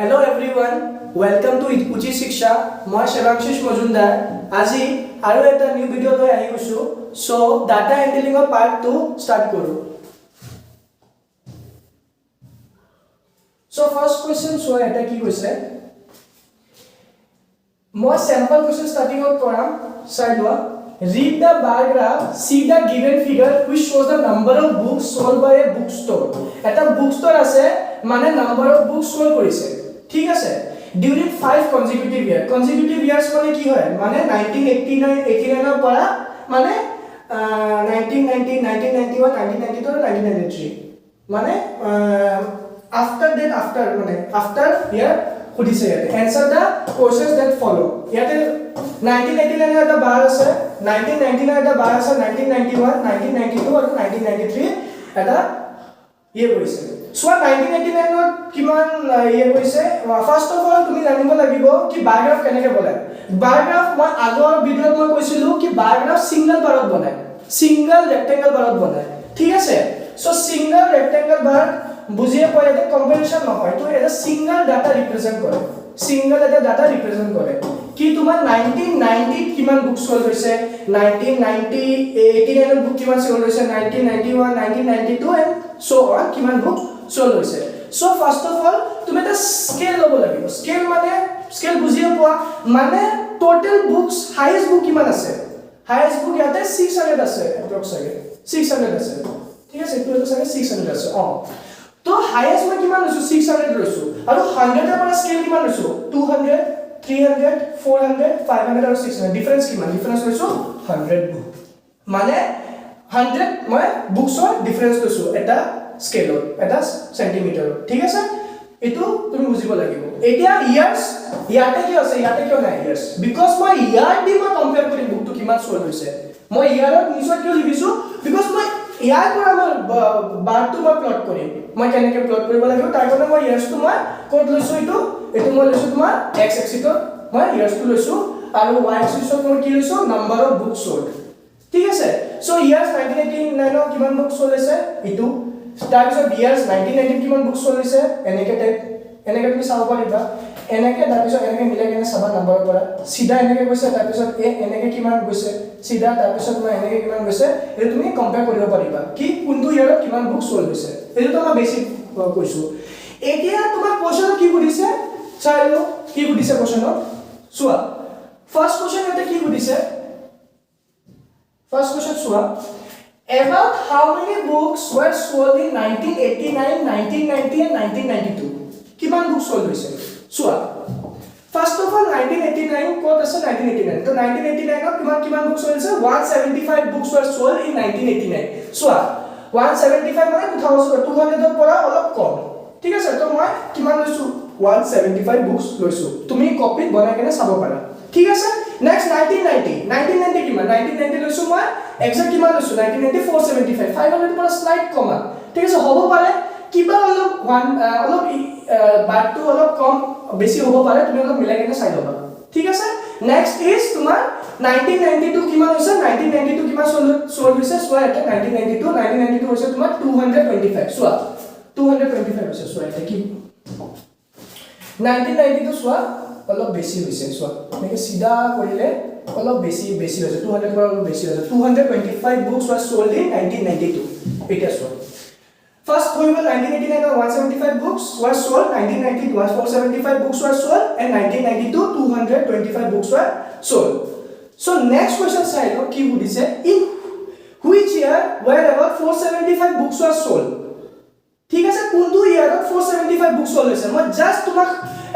Hello everyone, welcome to Uchi Shiksha. মই Shivangshish Majumdar. আজি আৰু এটা নিউ ভিডিও লৈ আহি গৈছো. সো ডাটা হ্যান্ডলিং অৰ পাৰ্ট 2 স্টাৰ্ট কৰো. সো ফাৰ্স্ট কোৱেশ্চন সো এটা কি কৈছে? মই স্যাম্পল কোৱেশ্চন স্টাৰ্টিং আউট কৰাম. চাই লোৱা. Read the bar graph, see the given figure which shows the number of books sold by a bookstore. এটা bookstore আছে মানে number of books sold কৰিছে. ঠিক আছে during 5 consecutive years মানে কি হয় মানে 1989 ৰ পৰা মানে 1990 1991 1992 1993 মানে after মানে after year খুদিছে ইয়াতে answer the questions that follow ইয়াতে 1989 এটা বাৰ আছে 1999 এটা বাৰ আছে 1991 1992 আৰু 1993 এটা ইয়ে কৰিছে সো 1989 ত কিমান ইয়ে কৰিছে ফাৰ্স্ট অফ অল তুমি জানিব লাগিব কি বাৰ গ্ৰাফ কেনেকৈ বনায় বাৰ গ্ৰাফ মই আগৰ ভিডিওত মই কৈছিলো কি বাৰ গ্ৰাফ সিঙ্গেল বাৰত বনায় সিঙ্গেল ৰেক্টেঙ্গল বাৰত বনায় ঠিক আছে সো সিঙ্গেল ৰেক্টেঙ্গল বাৰ বুজিয়ে কয় এটা কম্বিনেশন নহয় তো এটা সিঙ্গেল ডাটা ৰিপ্ৰেজেন্ট কৰে সিঙ্গেল এটা ডাটা ৰিপ্ৰেজেন্ট কৰে কি তোমাৰ 1990 কিমান বুক সোল হৈছে 1990 89 বুক কিমান সোল হৈছে 1991 1992 এন্ড সো অন কিমান বুক সোল হৈছে সো ফার্স্ট অফ অল তুমি এটা স্কেল লব লাগিব স্কেল মানে স্কেল বুজিয়ে পোৱা মানে টোটাল বুকস হাইয়েস্ট বুক কিমান আছে হাইয়েস্ট বুক ইয়াতে 600 আছে এপ্ৰক্সিমেটলি 600 আছে ঠিক আছে এইটো চাগে 600 আছে তো হাইয়েস্ট মই কিমান লৈছো 600 লৈছো আৰু 100 ৰ পৰা স্কেল কিমান লৈছো 200 300 400 500 আৰু 600 ডিফাৰেন্স কিমান ডিফাৰেন্স লৈছো 100 বুক মানে 100 মই বুকছৰ ডিফাৰেন্স লৈছো এটা স্কেলত এটা সেন্টিমিটাৰ ঠিক আছে এটো তুমি বুজিব লাগিব এতিয়া ইয়াৰ্স ইয়াতে কি আছে ইয়াতে কিয় নাই ইয়াৰ্স বিকজ মই ইয়াৰ দি মই কম্পেয়াৰ কৰি বুকটো কিমান সোল হৈছে মই ইয়াৰত নিশ্চয় কিয় লিখিছো বিকজ মই ইয়াৰ পৰা মই বাৰটো মই প্লট কৰিম মই কেনেকৈ প্লট কৰিব লাগিব তাৰ কাৰণে মই ইয়াৰ্সটো মই কোড লৈছো এটো মই লৈছো তোমাৰ x axis মই ইয়াৰ্সটো লৈছো আৰু y axis মই কি লৈছো নাম্বাৰ অফ বুক সোল্ড ঠিক আছে সো ইয়াৰ্স 1989 ৰ কিমান বুক সোল হৈছে এটো তাৰপিছত ইয়াৰ্স 1990 কিমান বুক সোল হৈছে এনেকে তুমি চাব পাৰিবা এনেকে তাৰপিছত এনেকে মিলাই কেনে চাবা নাম্বাৰৰ পৰা সিধা এনেকে গৈছে তাৰপিছত এনেকে কিমান গৈছে সিধা তাৰপিছত মই এনেকে কিমান গৈছে এই তুমি কম্পেয়াৰ কৰিব পাৰিবা কি কোনটো ইয়াৰত কিমান বুক সোল হৈছে এইটো তো মই বেসিক কৈছো এতিয়া তোমাৰ কোৱেশ্চন কি সুধিছে চাইলো কি সুধিছে কোৱেশ্চনত চোৱা ফাৰ্স্ট কোৱেশ্চন এটা কি সুধিছে ফাৰ্স্ট কোৱেশ্চন চোৱা about how many books were sold in 1989 1990 and 1992 কিমান বুক সোল হৈছে চোৱা ফার্স্ট অফ অল 1989 কোড আছে 1989 তো 1989 ত কিমান বুক সোল হৈছে 175 বুকস were sold in 1989 চোৱা 175 মানে 200 ৰ পৰা অলপ কম ঠিক আছে তো মই কিমান লৈছো 175 বুকস লৈছো তুমি কপিত বনাই কেনে চাব পাৰা ঠিক আছে নেক্সট 1990 কিমান 1990 লৈছো মই এক্সাক্ট কিমান লৈছো 1990 475 500 পৰা স্লাইড কমা ঠিক আছে হ'ব পাৰে কিবা অলপ বাৰটো অলপ কম বেছি হ'ব পাৰে তুমি অলপ মিলাই কেনে চাই লবা ঠিক আছে নেক্সট ইজ তোমাৰ 1992 কিমান হৈছে 1992 কিমান সোল হৈছে সোৱা এটা 1992 হৈছে তোমাৰ 225 সোৱা 225 হৈছে সোৱা এটা কি 1992 সোৱা অলপ বেছি হৈছে সোৱা মানে সিধা কৰিলে অলপ বেছি হৈছে 200 পৰা অলপ বেছি হৈছে 225 বুকস were sold in 1992 এটা সোৱা First, 1989 175 books were sold, 1990 475 books were sold, and 1992 225 books were sold. So next question side of key would say in which year were about 475 books were sold? ठीक है sir कोनটো ইয়াৰত 475 books sold হৈছে মই just তোমাক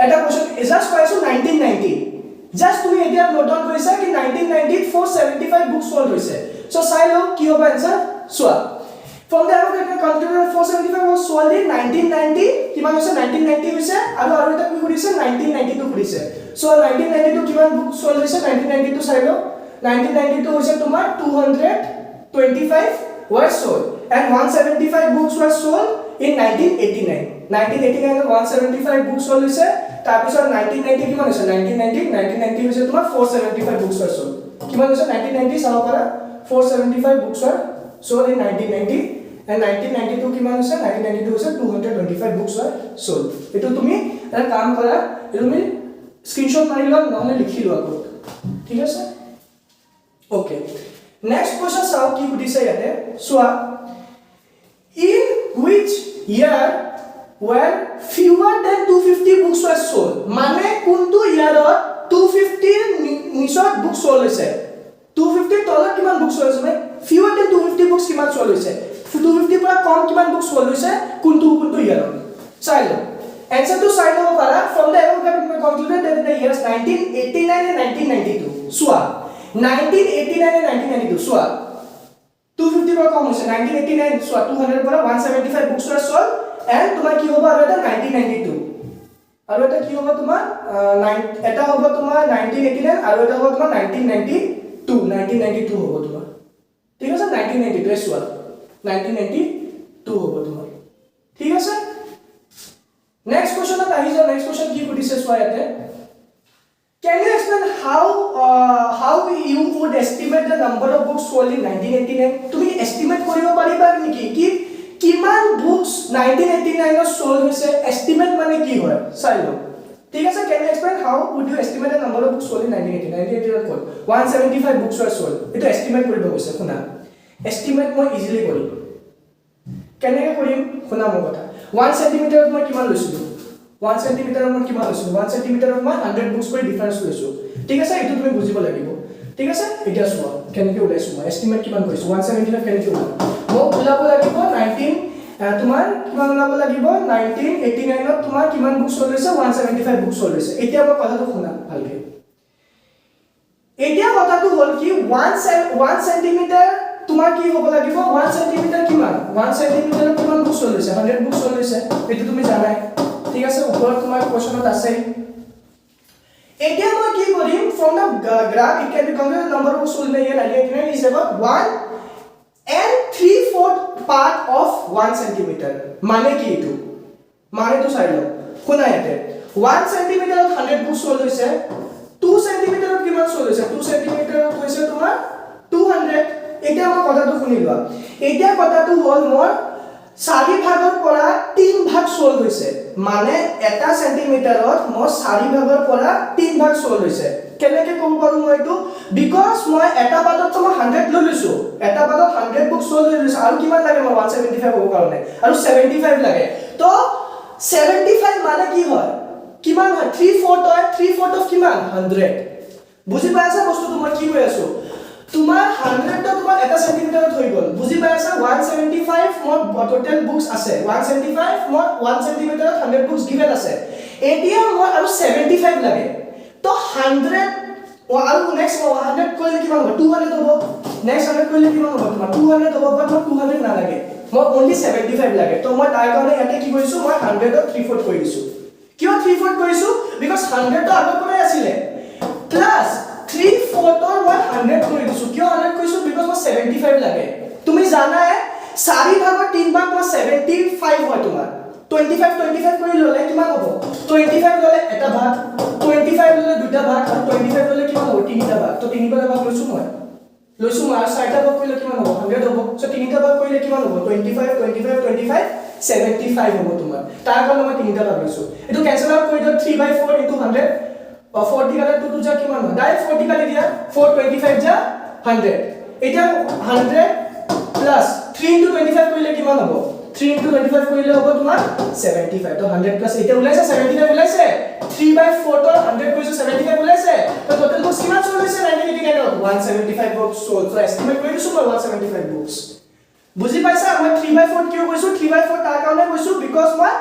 এটা question just কৈছো 1990 just তুমি এতিয়া note down কৰিছা কি 1990 475 books sold হৈছে সো চাই লও কি হ'ব answer সোৱা From the above data, consider 475 was sold in 1990. কিমান হৈছে 1990 হৈছে আৰু এটা কি কৰিছে 1992 কৰিছে সো 1992 কিমান বুক সোল হৈছে 1992 চাই লও 1992 হৈছে তোমাৰ 225 were sold and 175 books were sold in 1989 175 books sold হৈছে তাৰ পিছত 1990 কিমান হৈছে 1990 হৈছে তোমাৰ 475 books were sold কিমান হৈছে 1990 চাব পাৰা 475 books were sold in 1990 and 1992 কিমান হৈছে 1992 হৈছে 225 books were sold এটো তুমি এটা কাম কৰা তুমি স্ক্ৰিনশ্বট মাৰি লোৱা নহলে লিখি লোৱা ক'ত ঠিক আছে ওকে নেক্সট কোৱেশ্চন চাও কি সুধিছে ইয়াতে চোৱা in which year were fewer than 250 books were sold মানে কোনটো ইয়াৰত 250 নিচত বুক সোল হৈছে 250 তলত কিমান বুক সোল হৈছে মানে fewer than 250 বুকস কিমান সোল হৈছে 250 পৰা কম কিমান বুক সোল হৈছে কোনটো ইয়াৰত চাই লও answer to চাই লব পাৰা from the above we concluded that the years 1989 and 1992 সোৱা 1989 and 1992 সোৱা 250 পৰা কম হৈছে 1989 সোৱা 200 পৰা 175 বুকস were sold and তোমাৰ কি হ'ব আৰু এটা 1992 আৰু এটা কি হ'ব তোমাৰ এটা হ'ব তোমাৰ 1989 আৰু এটা হ'ব তোমাৰ 1992 হ'ব তোমাৰ ঠিক আছে 1992 এ সোৱা 1992 হ'ব তোমাৰ ঠিক আছে নেক্সট কোৱেশ্চন আহি যাও নেক্সট কোৱেশ্চন কি সুধিছে সোৱা ইয়াতে Can you explain how you would estimate the number of books sold in 1989? তুমি estimate কৰিব পাৰিবা নেকি কি কিমান বুকস 1989 ত সোল্ড হৈছে estimate মানে কি হয় চাই লও ঠিক আছে can you explain how would you estimate the number of books sold in 1989 ক'ত 175 books were sold এটা estimate কৰিব গৈছে শুনা estimate মই ইজিলি কৰিম কেনেকৈ কৰিম শুনা মোৰ কথা 1 সেন্টিমিটাৰত মই কিমান লৈছিলো 1 সেন্টিমিটাৰৰ মই কিমান লৈছিলো 1 সেন্টিমিটাৰত মই 100 বুকস কৰি ডিফাৰেন্স লৈছো ঠিক আছে এটো তুমি বুজিব লাগিব ঠিক আছে এতিয়া চোৱা কেনেকৈ ওলাইছো মই এস্টিমেট কিমান কৰিছো 175 কেনেকৈ ওলাম মই ওলাব লাগিব 19 তোমাৰ কিমান ওলাব লাগিব 1989 ত তোমাৰ কিমান বুকস লৈছে 175 বুকস লৈছে এতিয়া মই কথাটো শুনা ভালকে এতিয়া কথাটো হ'ল কি 1 সেন্টিমিটাৰ তোমাৰ কি হ'ব লাগিব 1 সেন্টিমিটাৰ কিমান 1 সেন্টিমিটাৰ কিমান বুকস লৈছে 100 বুকস লৈছে এটো তুমি জানাই ঠিক আছে ওপৰত তোমাৰ কোৱেশ্চনত আছে এতিয়া মই কি কৰিম from the graph it can be computed the number of books sold in the year 1989 is about 1 and 3/4 part of 1 centimeter মানে কি এটো মানে তো চাই লও কোনা ইয়াতে 1 সেন্টিমিটাৰত 100 বুকস sold হৈছে 2 সেন্টিমিটাৰত কিমান sold হৈছে 2 সেন্টিমিটাৰত হৈছে তোমাৰ 200 এতিয়া মই কথাটো শুনি লোৱা এতিয়া কথাটো হ'ল মোৰ 4 ভাগৰ পৰা 3 ভাগ সোল্ড হৈছে মানে এটা সেন্টিমিটাৰত মই 4 ভাগৰ পৰা 3 ভাগ সোল্ড হৈছে কেনেকৈ কম পাৰো মই এটো বিকজ মই এটা পাতত মই 100 লৈ লৈছো এটা পাতত 100 বুক সোল্ড লৈ লৈছো আৰু কিমান লাগে মই 175 হ'ব কাৰণে আৰু 75 লাগে তো 75 মানে কি হয় কিমান হয় 3/4 হয় 3/4 অফ কিমান 100 বুজি পাইছা বস্তুটো মই কি কৈ আছো তোমাৰ 100 টো তোমাৰ এটা সেন্টিমিটাৰত হৈ গল বুজি পাইছা 175 মোৰ টোটাল বুকস আছে 175 মোৰ 1 সেন্টিমিটাৰত 100 বুকস গিভেন আছে এতিয়া মোৰ আৰু 75 লাগে তো 100 আৰু নেক্সট 100 কৰিলে কিমান হ'ব 200 হ'ব নেক্সট 100 কৰিলে কিমান হ'ব তোমাৰ 200 হ'ব বাট মোৰ 200 নালাগে মোৰ only 75 লাগে তো মই তাৰ কাৰণে ইয়াতে কি কৰিছো মই 100 ত 3/4 কৰি দিছো কিয় 3/4 কৰিছো বিকজ 100 টো আগৰ পৰাই আছিল প্লাস 3/4 ৰ মই 100 কৰি দিছো কিয় 100 কৰিছো বিকজ মই 75 লাগে তুমি জানাই 4 ভাগৰ 3 ভাগ মই 75 হয় তোমাৰ 25 কৰি ললে কিমান হ'ব 25 ললে এটা ভাগ 25 ললে দুটা ভাগ আৰু 25 ললে কিমান হ'ব তিনিটা ভাগ তো তিনিটা ভাগ লৈছো মই আৰু 4টা ভাগ কৰিলে কিমান হ'ব 100 হ'ব সো তিনিটা ভাগ কৰিলে কিমান হ'ব 25 75 হ'ব তোমাৰ তাৰ কাৰণে মই তিনিটা ভাগ লৈছো এটো ক্যান্সেল আউট কৰি দিও 3/4 * 100 40 কালে 2 যা কিমান হয় ডাইৰেক্ট 40 কালে দিয়া 425 যা 100 এটা 100 প্লাস 3 * 25 কৰিলে কিমান হ'ব 3 * 25 কৰিলে হ'ব তোমাৰ 75 তো 100 প্লাস এটা ওলাইছে 75 ওলাইছে 3/4 ৰ 100 কৰিছো 75 ওলাইছে তো টোটাল বুকস কিমান সোল্ড হৈছে 1989 175 বুকস সোল্ড সো এস্টিমেট কৰি দিছো মই 175 বুকস বুজি পাইছা মই 3/4 কিয় কৈছো 3/4 তাৰ কাৰণে কৈছো বিকজ মই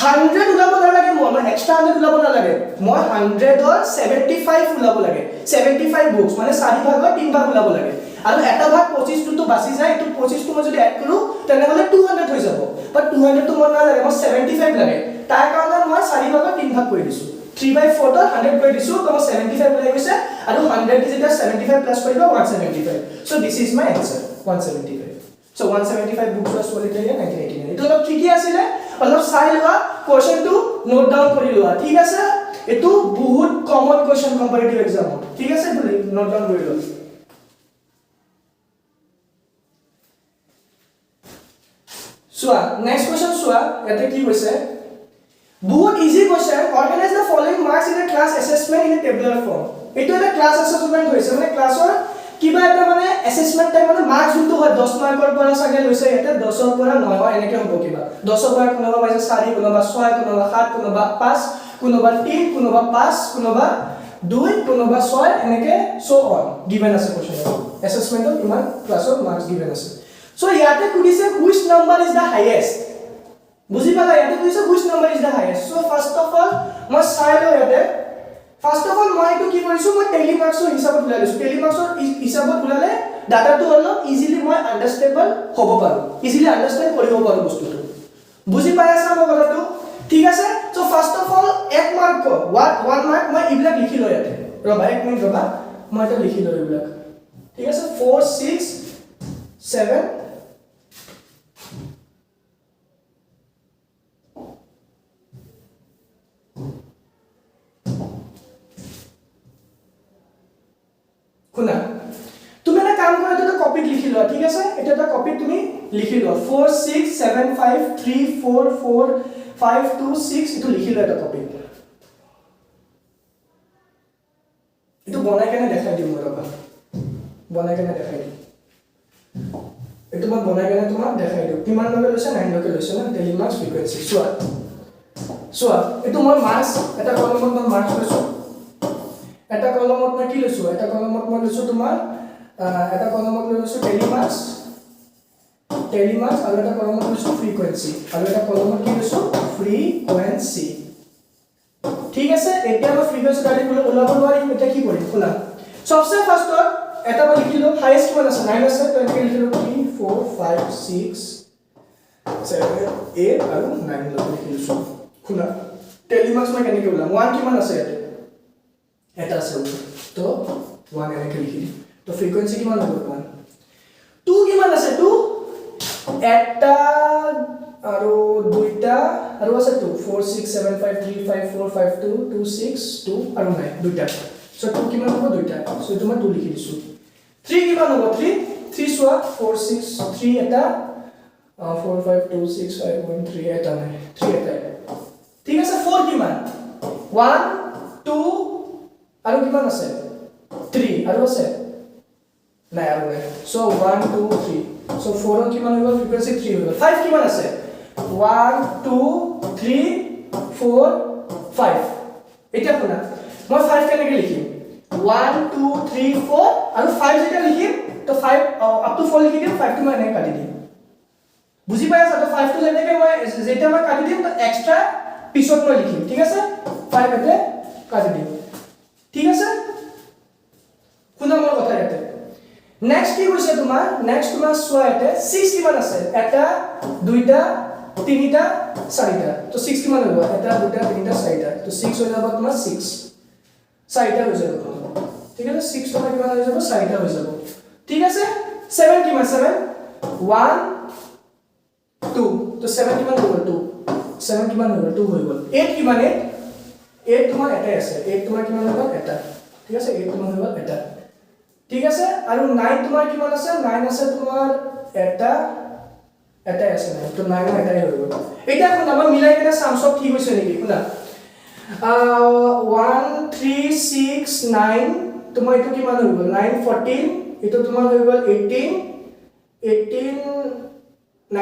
100 উলাব নালাগে মই এক্সট্ৰা 100 উলাব নালাগে মই 100 ৰ 75 উলাব লাগে 75 বুকস মানে 4 ভাগৰ 3 ভাগ উলাব লাগে আৰু এটা ভাগ 25 টো বাছি যায় এটো 25 টো মই যদি এড কৰো তেনেহলে 200 হৈ যাব বাট 200 টো মোৰ নালাগে মই 75 লাগে তাৰ কাৰণে মই 4 ভাগৰ 3 ভাগ কৰি দিছো 3/4 ৰ 100 কৰি দিছো তো 75 ওলাই গৈছে আৰু 100 কি যেতিয়া 75 প্লাস কৰিব 175 so this is my answer 175 So 175 books were sold in the year 1989. এটো অলপ ঠিকই আছিল অলপ চাই লোৱা কোৱেশ্চনটো নোট ডাউন কৰি লোৱা ঠিক আছে এটো বহুত কমন কোৱেশ্চন কম্পাৰেটিভ এক্সাম ঠিক আছে বলি নোট ডাউন কৰি লোৱা সোয়া নেক্সট কোৱেশ্চন সোয়া এতে কি কৈছে বহুত easy question organise the following marks in a class assessment in a tabular form এটো এটা ক্লাছ এসেসমেন্ট হৈছে মানে ক্লাছৰ কিবা এটা মানে এসেসমেন্ট টাইম মানে মাৰ্কস যোনটো হয় 10 মাৰ্কৰ পৰা সাগে লৈছে এটা 10 ৰ পৰা 9 হয় এনেকে হ'ব কিবা 10 ৰ পৰা কোনোবা পাইছে 4 কোনোবা 6 কোনোবা 7 কোনোবা 5 কোনোবা 3 কোনোবা 5 কোনোবা 2 কোনোবা 6 এনেকে সো অন গিভেন আছে কোশ্চেন এসেসমেন্টত ইমান ক্লাছৰ মাৰ্কস গিভেন আছে সো ইয়াতে কুদিছে which number is the highest বুজি পালা ইয়াতে কৈছে which number is the highest so first of all মই চাই লও ইয়াতে ফাৰ্স্ট অফ অল মই এটো কি কৰিছো মই টেলি মাৰ্কছৰ হিচাপত উলাই লৈছো টেলি মাৰ্কছৰ হিচাপত উলালে ডাটাটো অলপ ইজিলি মই আন্ডাৰস্ট্যান্ডেবল হ'ব পাৰো ইজিলি আন্ডাৰস্ট্যান্ড কৰিব পাৰো বস্তুটো বুজি পাই আছা মই কথাটো ঠিক আছে so first of all 1 mark 1 mark মই ইবিলাক লিখি লও ইয়াতে ৰবা 1 মিনিট ৰবা মই এটা লিখি লও ইবিলাক ঠিক আছে 4 6 7 শুনা তুমি এটা কাম কৰা এটা কপিত লিখি লোৱা ঠিক আছে এটা এটা কপিত তুমি লিখি লোৱা 4 6 7 5 3 4 4 5 2 6 এটো লিখি লোৱা এটা কপিত এটো বনাই কেনে দেখাই দিম মই ৰবা বনাই কেনে দেখাই দিম এটো মই বনাই কেনে তোমাক দেখাই দিম কিমান লগে লৈছে 9 লগে লৈছে না টেলি মাৰ্কস ফ্ৰিকুৱেন্সি সোৱা এটো মই মাৰ্কস এটা কলমত মই মাৰ্কস লৈছো এটা কলমত মই কি লৈছো এটা কলমত মই লৈছো তোমাৰ এটা কলমত লৈছো টেলি মাৰ্কস আৰু এটা কলমত লৈছো ফ্ৰিকুৱেন্সি আৰু এটা কলমত কি লৈছো ফ্ৰিকুৱেন্সি ঠিক আছে এতিয়া মই ফ্ৰিকুৱেন্সি ডাইৰেক্ট ওলাব নোৱাৰিম এটা কি কৰিম শুনা সবসে ফাৰ্স্টত এটা মই লিখিলো হাইয়েস্ট কিমান আছে 9 আছে তো এনেকৈ লিখিলো 3 4 5 6 7 8 আৰু 9 লগে লিখিছো শুনা টেলি মাৰ্কস মই কেনেকৈ ওলাম 1 কিমান আছে ইয়াতে এটা আছে তো 1 এনেকৈ লিখি তো ফ্ৰিকুৱেন্সি কিমান হ'ব 1 2 কিমান আছে 2 এটা আৰু দুইটা আৰু আছে 2 4 6 7 5 3 5 4 5 2 2 6 2 আৰু 9 দুইটা সো 2 কিমান হ'ব দুইটা সো তোমাৰ 2 লিখি দিছো 3 কিমান হ'ব 3 সোৱা 4 6 3 এটা 4 5 2 6 5 1 3 এটা নাই 3 এটা ঠিক আছে 4 কিমান 1 2 আৰু কিমান আছে 3 আৰু আছে নাই আৰু নাই সো 1 2 3 সো 4 কিমান হ'ব ফ্ৰিকুৱেন্সি 3 হ'ব 5 কিমান আছে 1 2 3 4 5 এটা শুনা মই 5 কেনেকৈ লিখিম 1 2 3 4 আৰু 5 যেটা লিখিম তো 5 আপ টু 4 লিখি দিম 5 টো মই এনেকৈ কাটি দিম বুজি পাই আছা তো 5 টো যেনেকৈ মই যেটা মই কাটি দিম তো এক্সট্ৰা পিছত মই লিখিম ঠিক আছে 5 এতে কাটি দিম ঠিক আছে শুনা মোৰ কথা ইয়াতে নেক্সট কি কৈছে তোমাৰ নেক্সট তোমাৰ সোৱা এতে 6 কিমান আছে এটা দুইটা তিনিটা চাৰিটা তো 6 কিমান হ'ব এটা দুইটা তিনিটা চাৰিটা তো 6 হৈ যাব তোমাৰ 6 চাৰিটা হৈ যাব ঠিক আছে 6 তোমাৰ কিমান হৈ যাব চাৰিটা হৈ যাব ঠিক আছে 7 কিমান 7 1 2 তো 7 কিমান হৈ গ'ল 2 7 কিমান হৈ গ'ল 2 হৈ গ'ল 8 কিমান 8 তোমাৰ এটাই আছে 8 তোমাৰ কিমান হৈ গ'ল এটা ঠিক আছে 8 তোমাৰ হৈ গ'ল এটা ঠিক আছে আৰু 9 তোমাৰ কিমান আছে 9 আছে তোমাৰ এটা এটাই আছে না তো 9 এটাই হৈ গ'ল এটা শুনা মই মিলাই কেনে চাম সব ঠিক হৈছে নেকি শুনা 1 3 6 9 তোমাৰ এটো কিমান হৈ গ'ল 9 14 এটো তোমাৰ হৈ গ'ল 18 19 20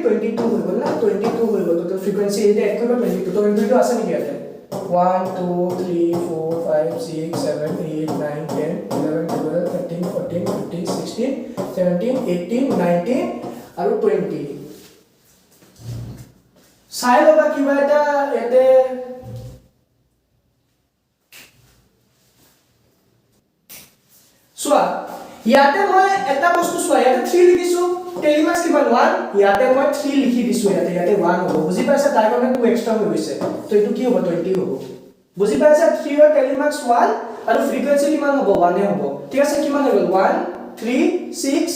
22 হৈ গ'ল না 22 হৈ গ'ল তো ফ্ৰিকুৱেন্সি এটা এড কৰিব 22 তো 22 আছে নেকি ইয়াতে 1 2 3 4 5 6 7 8 9 10 11 12 13 14 15 16 17 18 19 আৰু 20 চাই লবা কিবা এটা ইয়াতে সোৱা ইয়াতে মই এটা বস্তু সোৱা ইয়াতে 3 লিখিছো টেলি মাৰ্কস কিমান 1 ইয়াতে মই 3 লিখি দিছো ইয়াতে 1 হ'ব বুজি পাইছা তাৰ কাৰণে 2 এক্সট্ৰা হৈ গৈছে তো এটো কি হ'ব 20 হ'ব বুজি পাইছা 3 ৰ টেলি মাৰ্কস 1 আৰু ফ্ৰিকুৱেন্সি কিমান হ'ব 1 এ হ'ব ঠিক আছে কিমান হৈ গ'ল 1 3 6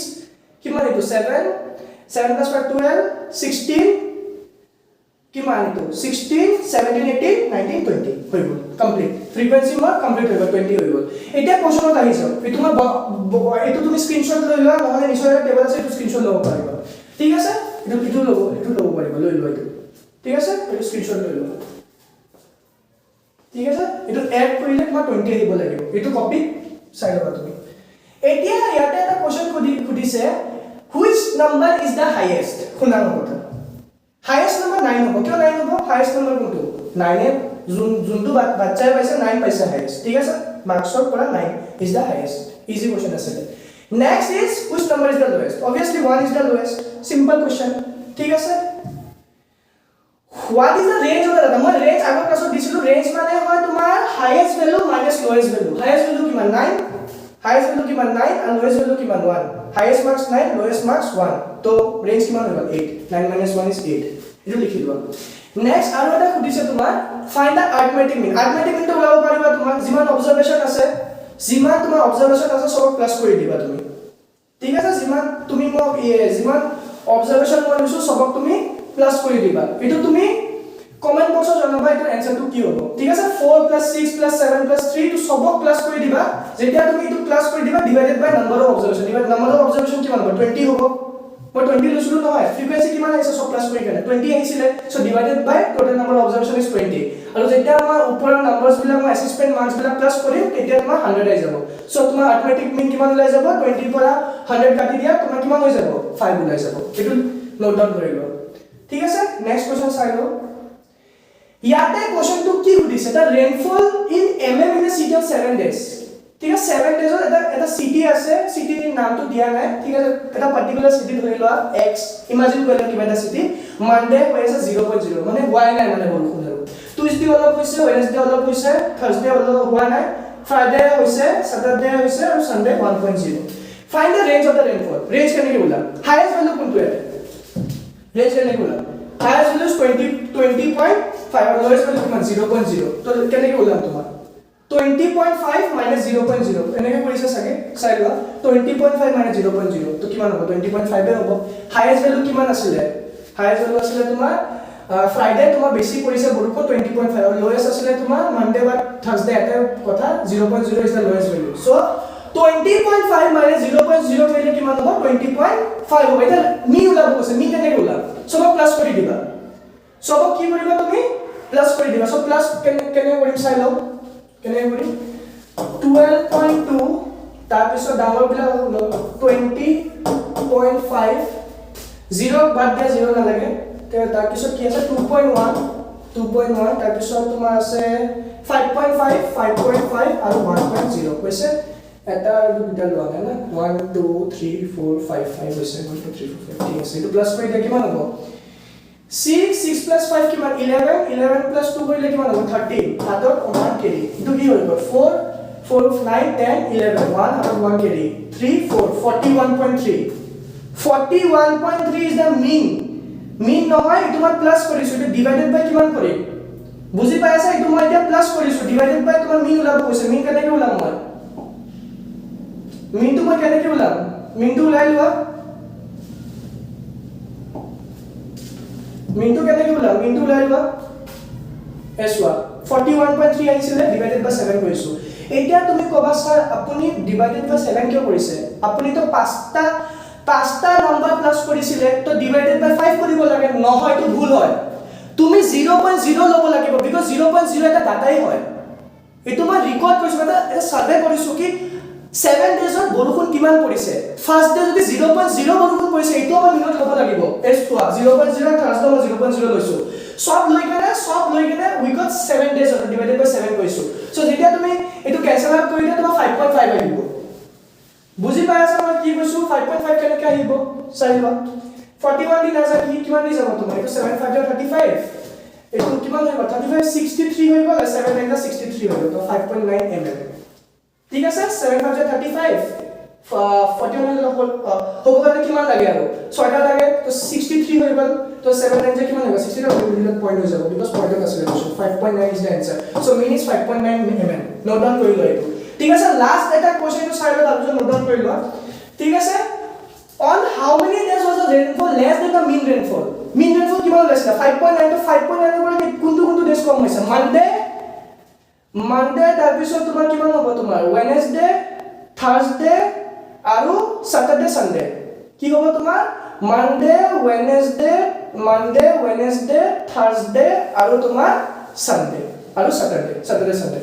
কিমান এটো 7 7 + 5 12 16 কিমান এটো 16 17 18 19 20 হৈ গ'ল কমপ্লিট ফ্ৰিকুৱেন্সি মোৰ কমপ্লিট হৈ গ'ল 20 হৈ গ'ল এতিয়া কোশ্চনত আহিছো এটো মই এটো তুমি স্ক্ৰিনশ্বট লৈ লোৱা নহলে নিশ্চয় টেবল আছে এটো স্ক্ৰিনশ্বট ল'ব পাৰিবা ঠিক আছে এটো ল'ব পাৰিবা লৈ লোৱা এটো ঠিক আছে এটো স্ক্ৰিনশ্বট লৈ লোৱা ঠিক আছে এটো এড কৰিলে তোমাৰ 20 আহিব লাগিব এটো কপি চাই লবা তুমি এতিয়া ইয়াতে এটা question খুদিছে which number is the highest শুনা কথা highest number 9 হ'ব কিয় 9 হ'ব highest number কোনটো 9 এ যোনটো বাচ্চাই পাইছে 9 পাইছে highest ঠিক আছে মাৰ্কসৰ পৰা 9 is the highest easy question আছে next is which number is the lowest obviously 1 is the lowest simple question ঠিক আছে what is the range of the data মই range আগৰ ক্লাছত দিছিলো range মানে হয় তোমাৰ highest value minus lowest value highest value কিমান 9 highest value কিমান 9 and lowest value কিমান 1 highest marks 9 lowest marks 1 তো range কিমান হৈ গ'ল 8 9 minus 1 is 8 এটো লিখি লোৱা next আৰু এটা খুদিছে তোমাৰ find the arithmetic mean তো ওলাব পাৰিবা তোমাৰ যিমান observation আছে যিমান তোমাৰ observation আছে সব প্লাস কৰি দিবা তুমি ঠিক আছে যিমান তুমি মোক যিমান observation মই লৈছো সবক তুমি প্লাস কৰি দিবা এটো তুমি কমেন্ট বক্সত জনাবা এটো আনসারটো কি হ'ব ঠিক আছে 4 6 7 3 তো সবক প্লাস কৰি দিবা যেতিয়া তুমি এটো প্লাস কৰি দিবা divided by number of observation divide number of observation কিমান হ'ব 20 হ'ব মই 20 লৈছিলো নহয় ফ্ৰিকুৱেন্সি কিমান আহিছে সব প্লাস কৰি কেনে 20 আহিছিলে so divided by total number of observation is 20 আৰু যেতিয়া আমাৰ ওপৰৰ নাম্বাৰছ বিলাক মই অ্যাসেসমেন্ট মাৰ্কস বিলাক প্লাস কৰিম তেতিয়া তোমাৰ 100 আহি যাব সো তোমাৰ অ্যাৰিথমেটিক মিন কিমান ওলাই যাব 20 পৰা 100 কাটি দিয়া তোমাৰ কিমান হৈ যাব 5 ওলাই যাব এটো নোট ডাউন কৰি লও ঠিক আছে নেক্সট কোশ্চেন চাই লও ইয়াতে কোশ্চেনটো কি সুধিছে the rainfall in mm in a city of 7 days ঠিক আছে 7 ডেজৰ এটা সিটি আছে সিটিৰ নামটো দিয়া নাই ঠিক আছে এটা পাৰ্টিকুলাৰ সিটি ধৰি লোৱা x ইমাজিন কৰিলে কিবা এটা সিটি মানডে হৈ আছে 0.0 মানে হোৱাই নাই মানে বৰষুণ আৰু টুইসডে অলপ হৈছে ওয়েডনেসডে অলপ হৈছে থাৰ্সডে অলপ হোৱা নাই ফ্ৰাইডে হৈছে স্যাটাৰডে হৈছে আৰু Sunday 1.0 find the range of the rainfall range কেনেকৈ ওলাম হাইয়েস্ট ভ্যালু কোনটো আছে ৰেঞ্জ কেনেকৈ ওলাম highest value is 20.5 and lowest value কিমান 0.0 তো কেনেকৈ ওলাম তোমাৰ 20.5 minus 0.0 এনেকৈ কৰিছে সাগে চাই লোৱা 20.5 minus 0.0 তো কিমান হ'ব 20.5 এ হ'ব হাইয়েস্ট ভ্যালু কিমান আছিল হাইয়েস্ট ভ্যালু আছিল তোমাৰ ফ্ৰাইডে তোমাৰ বেছি পৰিছে বৰকো 20.5 আৰু লোয়েষ্ট আছিল তোমাৰ মানডে বা থাৰ্সডে এটা কথা 0.0 is the lowest value so 20.5 minus 0.0 কৰিলে কিমান হ'ব 20.5 হ'ব এটা মি ওলাব কৈছে মি কেনেকৈ ওলাব সব প্লাস কৰি দিবা সব কি কৰিবা তুমি প্লাস কৰি দিবা সব প্লাস কেনে কৰিম চাই লও কেনে কৰিম 12.2 তাৰ পিছত ডাঙৰ বিলাক 20.5 0 বাদ দিয়া 0 না লাগে তাৰ পিছত কি আছে 2.1 তাৰ পিছত তোমাৰ আছে 5.5 আৰু 1.0 কৈছে এটা দুটা লোৱা নাই না 1 2 3 4 5 5 হৈছে 1 2 3 4 5 ঠিক আছে এটো প্লাস কৰিলে কিমান হ'ব 6 plus 5 কিমান 11 plus 2 কৰিলে কিমান হ'ব 13 হাতত 1 কেৰি ইটো কি হৈ গ'ল 4 9 10 11 1 হাতত 1 কেৰি 3 4 41.3 is the mean নহয় ইটো মই প্লাস কৰিছো ইটো ডিভাইডেড বাই কিমান কৰিম বুজি পাইছা ইটো মই এতিয়া প্লাস কৰিছো ডিভাইডেড বাই তোমাৰ মিন ওলাব কৈছে মিন কেনেকৈ ওলাম মই মিনটো মই কেনেকৈ ওলাম মিনটো ওলাই লোৱা মিনটো কেনেকৈ ওলাম মিনটো ওলাই লোৱা এসৱা 41.3 আহিছিলে ডিভাইডেড বাই 7 কৰিছো এতিয়া তুমি কবা স্যাৰ আপুনি ডিভাইডেড বাই 7 কিয় কৰিছে আপুনি তো পাঁচটা নাম্বাৰ প্লাস কৰিছিলে তো ডিভাইডেড বাই 5 কৰিব লাগে নহয় তো ভুল হয় তুমি 0.0 লব লাগিব বিকজ 0.0 এটা ডাটাই হয় এটো মই ৰেকৰ্ড কৰিছো এটা সাৰ্ভে কৰিছো কি 7 ডেজত বৰষুণ কিমান পৰিছে ফাৰ্স্ট ডে যদি 0.0 বৰষুণ পৰিছে এটো আমি মিনত লব লাগিব এসৱা 0.0 থাৰ্সডে মই 0.0 লৈছো সব লৈ কেনে উইকত 7 ডেজ ডিভাইডেড বাই 7 কৰিছো সো যেতিয়া তুমি এটো ক্যানসেল আউট কৰিলে তোমাৰ 5.5 আহিব বুজি পাইছা মই কি কৈছো 5.5 কেনেকৈ আহিব চাইবা 41 দিন আছে কি কিমান দি যাব তোমাৰ এটো 7 5 35 এটো কিমান হ'ব 35 63 হৈ গ'ল 7 9 63 হৈ গ'ল তো 5.9 mm ঠিক আছে 7 5 35 41 হ'ব কাৰণে কিমান লাগে আৰু 6টা লাগে তো 63 হৈ গ'ল তো 7 9 কিমান হ'ব 60 পইণ্ট হৈ যাব বিকজ পইণ্ট আছে 5.9 is the answer so mean is 5.9 mm note down কৰি লোৱা এইটো ঠিক আছে লাষ্ট এটা কোশ্চেনটো চাই লোৱা তাৰপিছত নোট ডাউন কৰি লোৱা ঠিক আছে on how many days was the rainfall less than the mean rainfall কিমান লৈছে 5.9 to 5.9 ৰ পৰা কোনটো ডেজ কম হৈছে মানডে তাৰ পিছত তোমাৰ কিমান হ'ব তোমাৰ ওয়েডনেসডে থাৰ্সডে আৰু স্যাটাৰডে সানডে কি হ'ব তোমাৰ মানডে ওয়েডনেসডে থাৰ্সডে আৰু তোমাৰ সানডে আৰু Saturday Sunday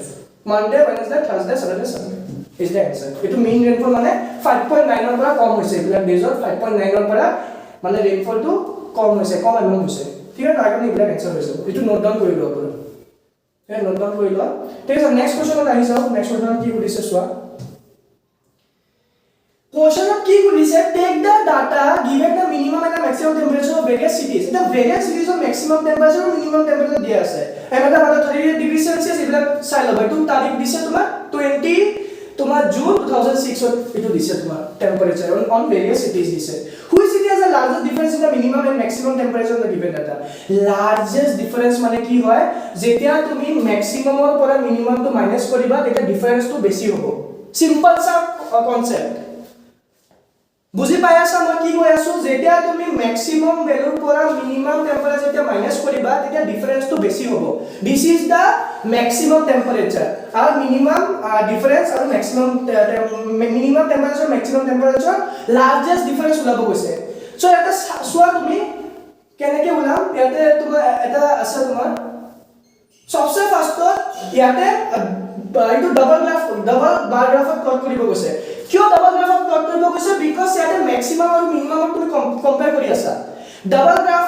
Monday Wednesday Thursday Saturday Sunday is the answer এটো mean rainfall মানে 5.9 ৰ পৰা কম হৈছে এইবিলাক ডেজৰ 5.9 ৰ পৰা মানে rainfall টো কম হৈছে কম এমন হৈছে ঠিক আছে আগতে এইবিলাক answer হৈছে এটো নোট ডাউন কৰি লওক এই নোট ডাউন কৰি লওক ঠিক আছে নেক্সট কোৱেশ্চনত আহি যাও নেক্সট কোৱেশ্চনত কি কৰিছে চোৱা Question of key would say take the data given the minimum and the maximum temperature of various cities. The various cities of maximum temperature or minimum temperature दिया है. ऐमता बात 38 degree Celsius इधर साइल होगा. तुम तारीख दिसे तुम्हार 20 तुम्हार June 2006 और इधर दिसे तुम्हार temperature on various cities दिसे. Which city has the largest difference in the minimum and maximum temperature of the given data? Largest difference माने की हुआ है? जेतिया तुम्ही maximum और पूरा minimum तो minus करी बात एक difference तो बेसी होगा. Simple सा concept. বুজি পাই আছা মই কি কৈ আছো যেতিয়া তুমি ম্যাক্সিমাম ভ্যালুৰ পৰা মিনিমাম টেম্পাৰেচাৰ যেতিয়া মাইনাস কৰিবা তেতিয়া ডিফাৰেন্সটো বেছি হ'ব this is the maximum temperature আৰু মিনিমাম ডিফাৰেন্স আৰু maximum minimum temperature maximum temperature largest difference ওলাব গৈছে সো এটা সোৱা তুমি কেনেকৈ ওলাম ইয়াতে তোমাৰ এটা আছে তোমাৰ सबसे ফাৰ্স্টত ইয়াতে এইটো ডাবল বাৰ গ্ৰাফত প্লট কৰিব গৈছে কিয় ডাবল গ্ৰাফত প্লট কৰিব গৈছে বিকজ ইয়াতে ম্যাক্সিমাম আৰু মিনিমাম তুমি কম্পেয়াৰ কৰি আছা ডাবল গ্ৰাফ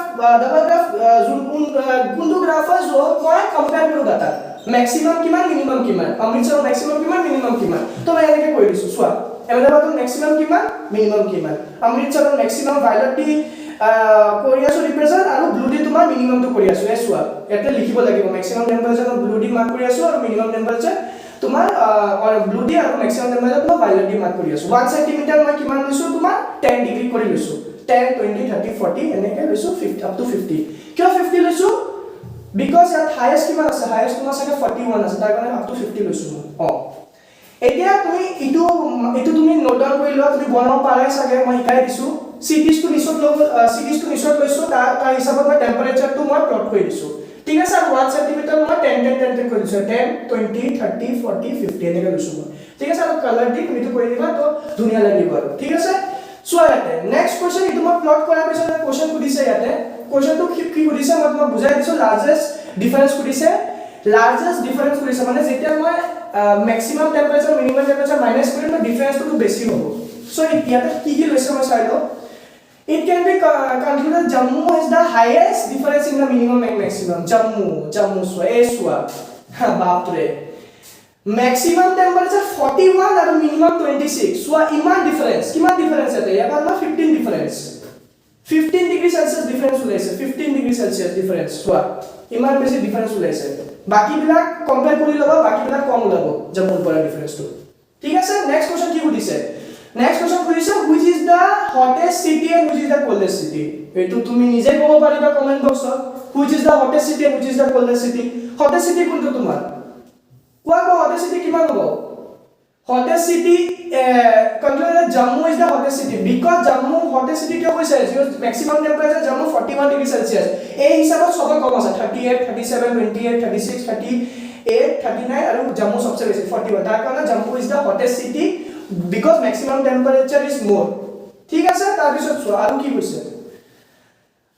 কোনটো গ্ৰাফৰ য'ত মই কম্পেয়াৰ কৰো ডাটা ম্যাক্সিমাম কিমান মিনিমাম কিমান অমৃতসৰৰ ম্যাক্সিমাম কিমান মিনিমাম কিমান তো মই এনেকৈ কৰি দিছো চোৱা এমদাবাদৰ ম্যাক্সিমাম কিমান মিনিমাম কিমান অমৃতসৰৰ ম্যাক্সিমাম ভায়োলেট টি কৰি আছো ৰিপ্ৰেজেন্ট আৰু ব্লু ডি তোমাৰ মিনিমাম টো কৰি আছো এসোৱা এটা লিখিব লাগিব maximum temperature blue D mark কৰি আছো আৰু মিনিমাম টেম্পাৰেচাৰ তোমাৰ ব্লু ডি আৰু ম্যাক্সিমাম টেম্পাৰেচাৰ তোমাৰ ভায়োলেট ডি মাৰ্ক কৰি আছো 1 সেন্টিমিটাৰ মই কিমান লৈছো তোমাৰ 10 ডিগ্ৰী কৰি লৈছো 10 20 30 40 এনেকৈ লৈছো 50 up to 50 কিয় 50 লৈছো বিকজ ইয়াত হাইয়েস্ট কিমান আছে হাইয়েস্ট তোমাৰ চাগে 41 আছে তাৰ কাৰণে up to 50 লৈছো এতিয়া তুমি ইটো তুমি নোট ডাউন কৰি লোৱা তুমি বনাব পাৰাই চাগে মই শিকাই দিছো cities to nisot লৈছো তাৰ হিচাপত মই টেম্পাৰেচাৰ টো মই প্লট কৰি দিছো ঠিক আছে আৰু 1 সেন্টিমিটাৰ মই 10 কৰি দিছো 10 20 30 40 50 এনেকৈ লৈছো মই ঠিক আছে আৰু কালাৰ দি তুমি তো কৰি দিবা তো ধুনিয়া লাগিব আৰু ঠিক আছে সো ইয়াতে নেক্সট কোৱেশ্চন ইটো মই প্লট কৰাৰ পিছত কোৱেশ্চন সুধিছে ইয়াতে কোৱেশ্চনটো কি সুধিছে মই তোমাক বুজাই দিছো লাৰ্জেস্ট ডিফাৰেন্স সুধিছে মানে যেতিয়া মই maximum temperature minimum temperature minus কৰিম তো ডিফাৰেন্সটো বেছি হ'ব সো ইয়াতে কি লৈছে মই চাই লও It can be concluded Jammu has the highest difference in the minimum and maximum. Jammu Sweswa. Bapre. Maximum temperature 41 and minimum 26. So iman difference. Kiman difference ate? Yaga 15 difference. 15 degree Celsius difference ulaise. 15 degree Celsius difference. So iman besi difference ulaise. Baki bilak compare kori loba, baki bilak kom ulabo. Jammu pora difference to. ठीक है sir next question की हुदिसे next question हुदिसे which is the hottest city and which is the coldest city एतु তুমি নিজে কব পাৰিবা কমেন্ট বক্সত which is the hottest city and which is the coldest city hottest city কোনটো তোমাৰ কোৱা হॉटेस्ट सिटी কিমান হ'ব hottest city concluded Jammu is the hottest city because Jammu hottest city কিয় কৈছে maximum temperature Jammu 41 degree Celsius এই হিচাপত সব কম আছে 38 37 28 36 38 39 আৰু জম্মু সবচে বেছি 41 তাৰ কাৰণে Jammu is the hottest city because maximum temperature is মোৰ ঠিক আছে তাৰ পিছত চোৱা আৰু কি কৈছে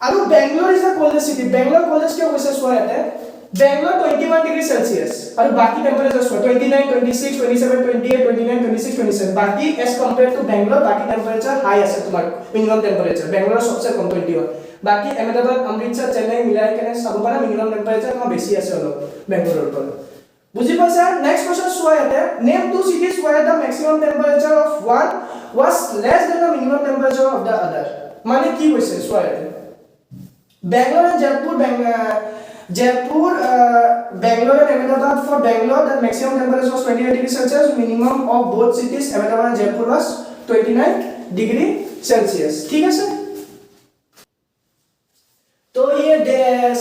আৰু বেংগলোৰ ইজ দা কোল্ডেষ্ট সিটি বেংগলোৰ কোল্ডেষ্ট কিয় কৈছে চোৱা ইয়াতে বেংগলোৰ 21 ডিগ্ৰী সেলসিয়াস আৰু বাকি টেম্পাৰেচাৰ চোৱা 29 26 27 28 29 26 27 বাকি এজ কম্পেয়াৰ টু বেংগলোৰ বাকি টেম্পাৰেচাৰ হাই আছে তোমাৰ মিনিমাম টেম্পাৰেচাৰ বেংগলোৰ সবচে কম 21 बाकी अहमदाबाद अमृतसर चेन्नई मिलाई केने सब पारा मिनिमम टेम्परेचर कम बेसी আছে অলপ বেংগলোৰৰ পৰা বুজি পাইছা নেক্সট क्वेश्चन সোয়া ইয়াতে name two cities where the maximum temperature of one was less than the minimum temperature of the other মানে কি হৈছে সোয়া ইয়াতে Bangalore and Jaipur Bangalore and Ahmedabad for Bangalore the maximum temperature was 28 degrees Celsius minimum of both cities Ahmedabad and Jaipur was 29 degree Celsius ठीक है sir तो ये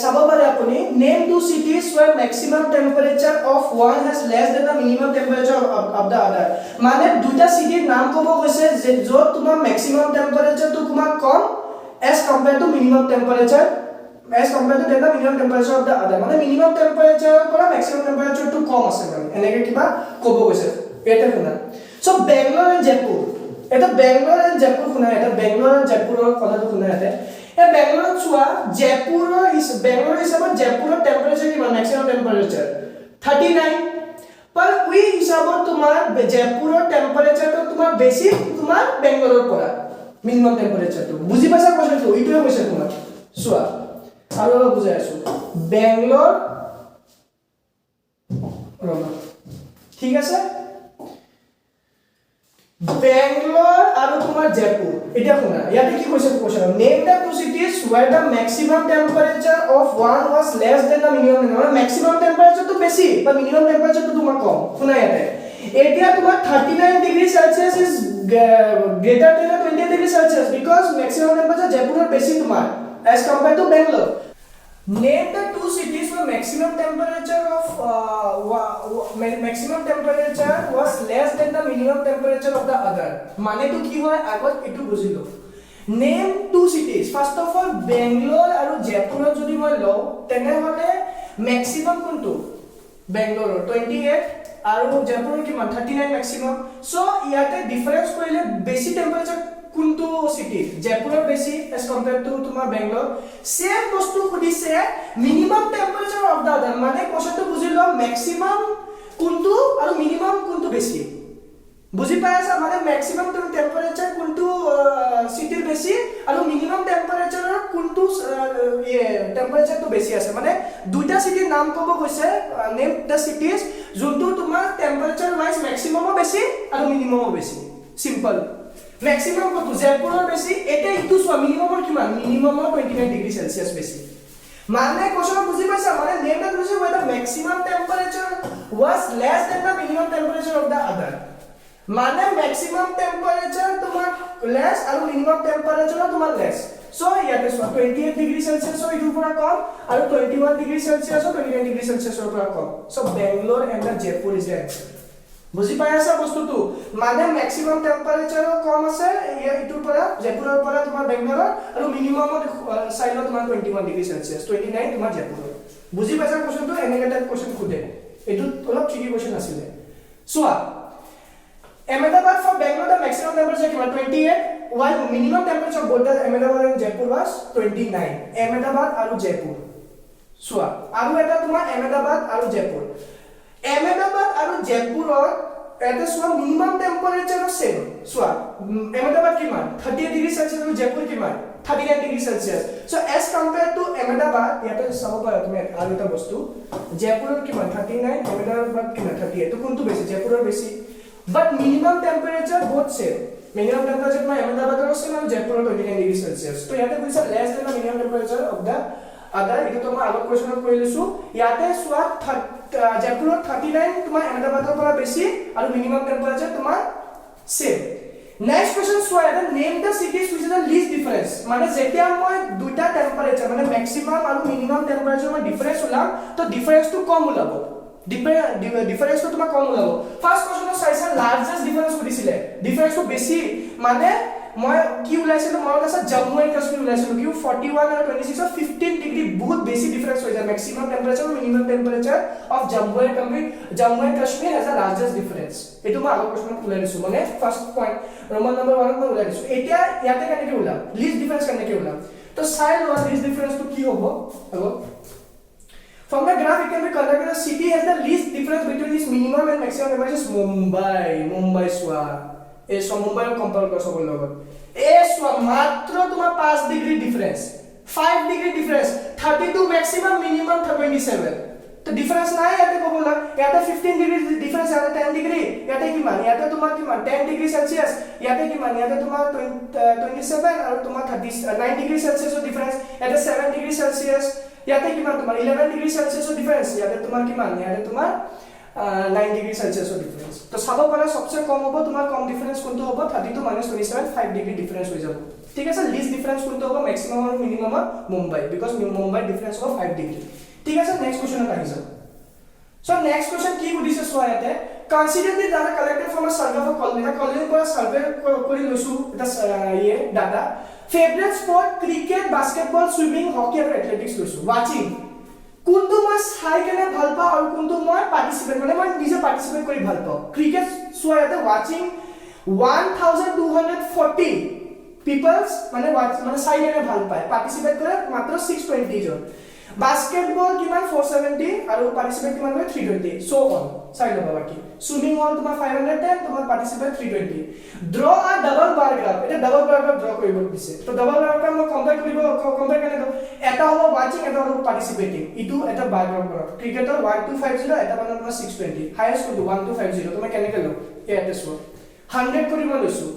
सब बारे अपनी name two cities where maximum temperature of one has less than the minimum temperature of the other माने दुटा सिटीर नाम कब কৈছে যে जो তোমাৰ maximum temperature তো তোমাৰ কম as compared to minimum temperature as compared to the minimum temperature of the other মানে minimum temperature পৰা maximum temperature তো কম আছে মানে এনেকে কিবা কব কৈছে এটা শুনা সো বেংগলোৰ and জয়পুৰ এটা বেংগলোৰ and জয়পুৰ শুনা এটা বেংগলোৰ and জয়পুৰৰ কথাটো শুনা এটা बेंगलोर छुआ जयपुर बेंगलोर हिसाब जयपुर टेम्परेचर कि मैक्सिमम टेम्परेचर 39 पर उई हिसाबत तुम्हार जयपुर टेम्परेचर तो तुम्हार बेसी तुम्हार बेंगलोर परा मिनिमम टेम्परेचर तो बुझी पासा क्वेश्चन तो इटोय কৈছে তোমার সোয়া আৰু অলপ বুজাই আছো বেংগলোৰ ৰবা ঠিক আছে বেংগলোৰ আৰু তোমাৰ জয়পুৰ এটা শুনা ইয়াতে কি কৈছে question name the two cities where the maximum temperature of one was less than the minimum মানে maximum temperature তো বেছি বা minimum temperature তো তোমাৰ কম শুনা ইয়াতে এতিয়া তোমাৰ 39 degree Celsius is greater than 20 degree Celsius because maximum temperature Jaipur বেশি তোমার as compared to Bangalore. Name the two cities where maximum temperature was less than the minimum temperature of the other. মানে তো কি হয় আগত এটু বুঝিলো. Name two cities. First of all Bangalore আৰু Jaipur যদি মই লও তেনে হলে maximum কোনটো Bangalore 28 আৰু জয়পুৰ কিমান 39 ম্যাক্সিমাম সো ইয়াতে ডিফাৰেন্স কৰিলে বেছি টেম্পাৰেচাৰ কোনটো সিটি জয়পুৰৰ বেছি এজ কম্পেয়াৰ টু তোমাৰ বেংগলোৰ সেম বস্তু খুদিছে মিনিমাম টেম্পাৰেচাৰ অফ দা আদাৰ মানে কোশ্চনটো বুজিলো ম্যাক্সিমাম কোনটো আৰু মিনিমাম কোনটো বেছি বুজি পাইছা মানে ম্যাক্সিমাম টেম্পাৰেচাৰ কোনটো সিটিৰ বেছি আৰু মিনিমাম টেম্পাৰেচাৰৰ কোনটো টেম্পাৰেচাৰটো বেছি আছে মানে দুইটা সিটিৰ নাম কব গৈছে নেম দা সিটিজ যোনটো তোমাৰ টেম্পাৰেচাৰ ওয়াইজ ম্যাক্সিমামও বেছি আৰু মিনিমামও বেছি সিম্পল ম্যাক্সিমাম কত জয়পুৰৰ বেছি এটা ইটো সোৱা মিনিমামৰ কিমান মিনিমামৰ 29 ডিগ্ৰী সেলসিয়াস বেছি মানে কোশ্চন বুজি পাইছা মানে নেম দা বুজি where the maximum temperature was less than the minimum temperature of the other মানে ম্যাক্সিমাম টেম্পারেচার তোমার লেস আর মিনিমাম টেম্পারেচার তোমার লেস সো ইয়াতে 28 ডিগ্রি সেলসিয়াস ও ইটোৰ পৰা কম আৰু 21 ডিগ্ৰি সেলসিয়াস ও 29 ডিগ্ৰি সেলসিয়াসৰ পৰা কম so Bangalore and the Jaipur is the answer বুজি পাই আছা বস্তুটো মানে ম্যাক্সিমাম টেম্পাৰেচাৰ কম আছে ইটোৰ পৰা জয়পুৰৰ পৰা তোমাৰ বেংগলোৰ আৰু মিনিমামত চাইলো তোমাৰ 21 ডিগ্ৰি সেলসিয়াস 29 তোমাৰ জয়পুৰ বুজি পাইছা কোশ্চনটো এনেকা টাইপ কোশ্চন খুদে এটো অলপ ট্ৰিকি কোশ্চন আছিল সোৱা Ahmedabad for Bangalore the maximum temperature was 28 while minimum temperature both the Ahmedabad and Jaipur was 29 Ahmedabad aru Jaipur soa aru eta tuma Ahmedabad aru Jaipur or eta soa minimum temperature same soa Ahmedabad kiman 30 degree Celsius aru Jaipur kiman 39 degree Celsius so as compared to Ahmedabad yata sabo para tumi aru eta bostu Jaipur kiman 39 Ahmedabad kiman 38 to kuntu beshi Jaipur beshi but minimum temperature both same minimum temperature my Ahmedabad or same and Jaipur 29 degree Celsius so yate kuisa less than the minimum temperature of the other ito to ma alok question koi lisu yate swa Jaipur 39 tuma Ahmedabad pora beshi aru minimum temperature tuma same next question swa yate name the cities which is the least difference mane jetia moi duita temperature mane maximum aru minimum temperature ma difference ulam to difference to kom ulabo difference to তোমাক কম ওলাব first question চাইছা largest difference কৰিছিলে difference তো বেছি মানে মই কি ওলাইছিল মনত আছে জম্মু এন্ড কাশ্মীৰ ওলাইছিল কি 41 আৰু 26 অফ 15 ডিগ্ৰী বহুত বেছি ডিফাৰেন্স হৈ যায় ম্যাক্সিমাম টেম্পাৰেচাৰ আৰু minimum temperature of Jammu and Kashmir has a largest difference এটো মই আগৰ কোশ্চন ওলাই দিছো মানে ফাৰ্স্ট পয়েন্ট ৰমান নম্বৰ 1 মই ওলাই দিছো এতিয়া ইয়াতে কেনেকৈ ওলাম লিস্ট ডিফাৰেন্স কেনেকৈ ওলাম তো চাই লোৱা লিস্ট ডিফারেন্স তো কি হ'ব আগত From the graph, it can be considered that the city has the least difference between its minimum and maximum temperatures. Mumbai swa. So Mumbai compare करसो बोल लोग. Swa मात्र तुम्हारा 5 degree difference. 5 degree difference. 32 maximum, minimum 27. तो difference ना है याते को बोला. याते 15 degree difference याते 10 degree. याते की मान? याते तुम्हारा की मान 10 degree Celsius. याते की मान? याते तुम्हारा 27 और तुम्हारा 9 degree Celsius difference. याते 7 degree Celsius. याते किमान तुम्हारा 11 डिग्री सेल्सियस डिफरेंस याते तुम्हारा किमान याते तुम्हारा 9 डिग्री सेल्सियस डिफरेंस तो सब पर सबसे कम होबो तुम्हारा कम डिफरेंस कोनतो होबो 32 27 5 डिग्री डिफरेंस हो जाबो ठीक है सर लीस्ट डिफरेंस कोनतो होबो मैक्सिमम और minimum Mumbai because Mumbai difference हो 5 डिग्री ठीक है सर नेक्स्ट क्वेश्चन आ जाओ सो नेक्स्ट क्वेश्चन की बुदिसे सो याते consider the data collected from a survey of a colony पर सर्वे কৰি লৈছো এটা ये data favourite sport cricket basketball swimming hockey আৰু এথলেটিক্স লৈছো ওয়াচিং কোনটো মই চাই কেনে ভাল পাওঁ আৰু কোনটো মই পাৰ্টিসিপেট মানে মই নিজে পাৰ্টিসিপেট কৰি ভাল পাওঁ ক্ৰিকেট চোৱা ইয়াতে ওয়াচিং 1240 পিপলস মানে চাই কেনে ভাল পায় পাৰ্টিসিপেট কৰে মাত্ৰ 620 জন বাস্কেটবল কিমান 470 আৰু পাৰ্টিসিপেট কিমান হয় 320 সো অন চাই লবা বাকি সুইমিং হল তোমাৰ 510 তোমাৰ পাৰ্টিসিপেট 320 ড্ৰ আ ডাবল বাৰ গ্ৰাফ এটা ডাবল বাৰ গ্ৰাফ ড্ৰ কৰিব দিছে তো ডাবল বাৰ গ্ৰাফ মই কম্পেয়াৰ কেনে দো এটা হ'ব ওয়াচিং এটা হ'ব পাৰ্টিসিপেটিং ইটো এটা বাৰ গ্ৰাফ কৰা ক্ৰিকেটৰ 1250 এটা মানে তোমাৰ 620 হাইয়েস্ট কোনটো 1250 তুমি কেনেকে লো এতে চোৱা 100 কৰিব লৈছো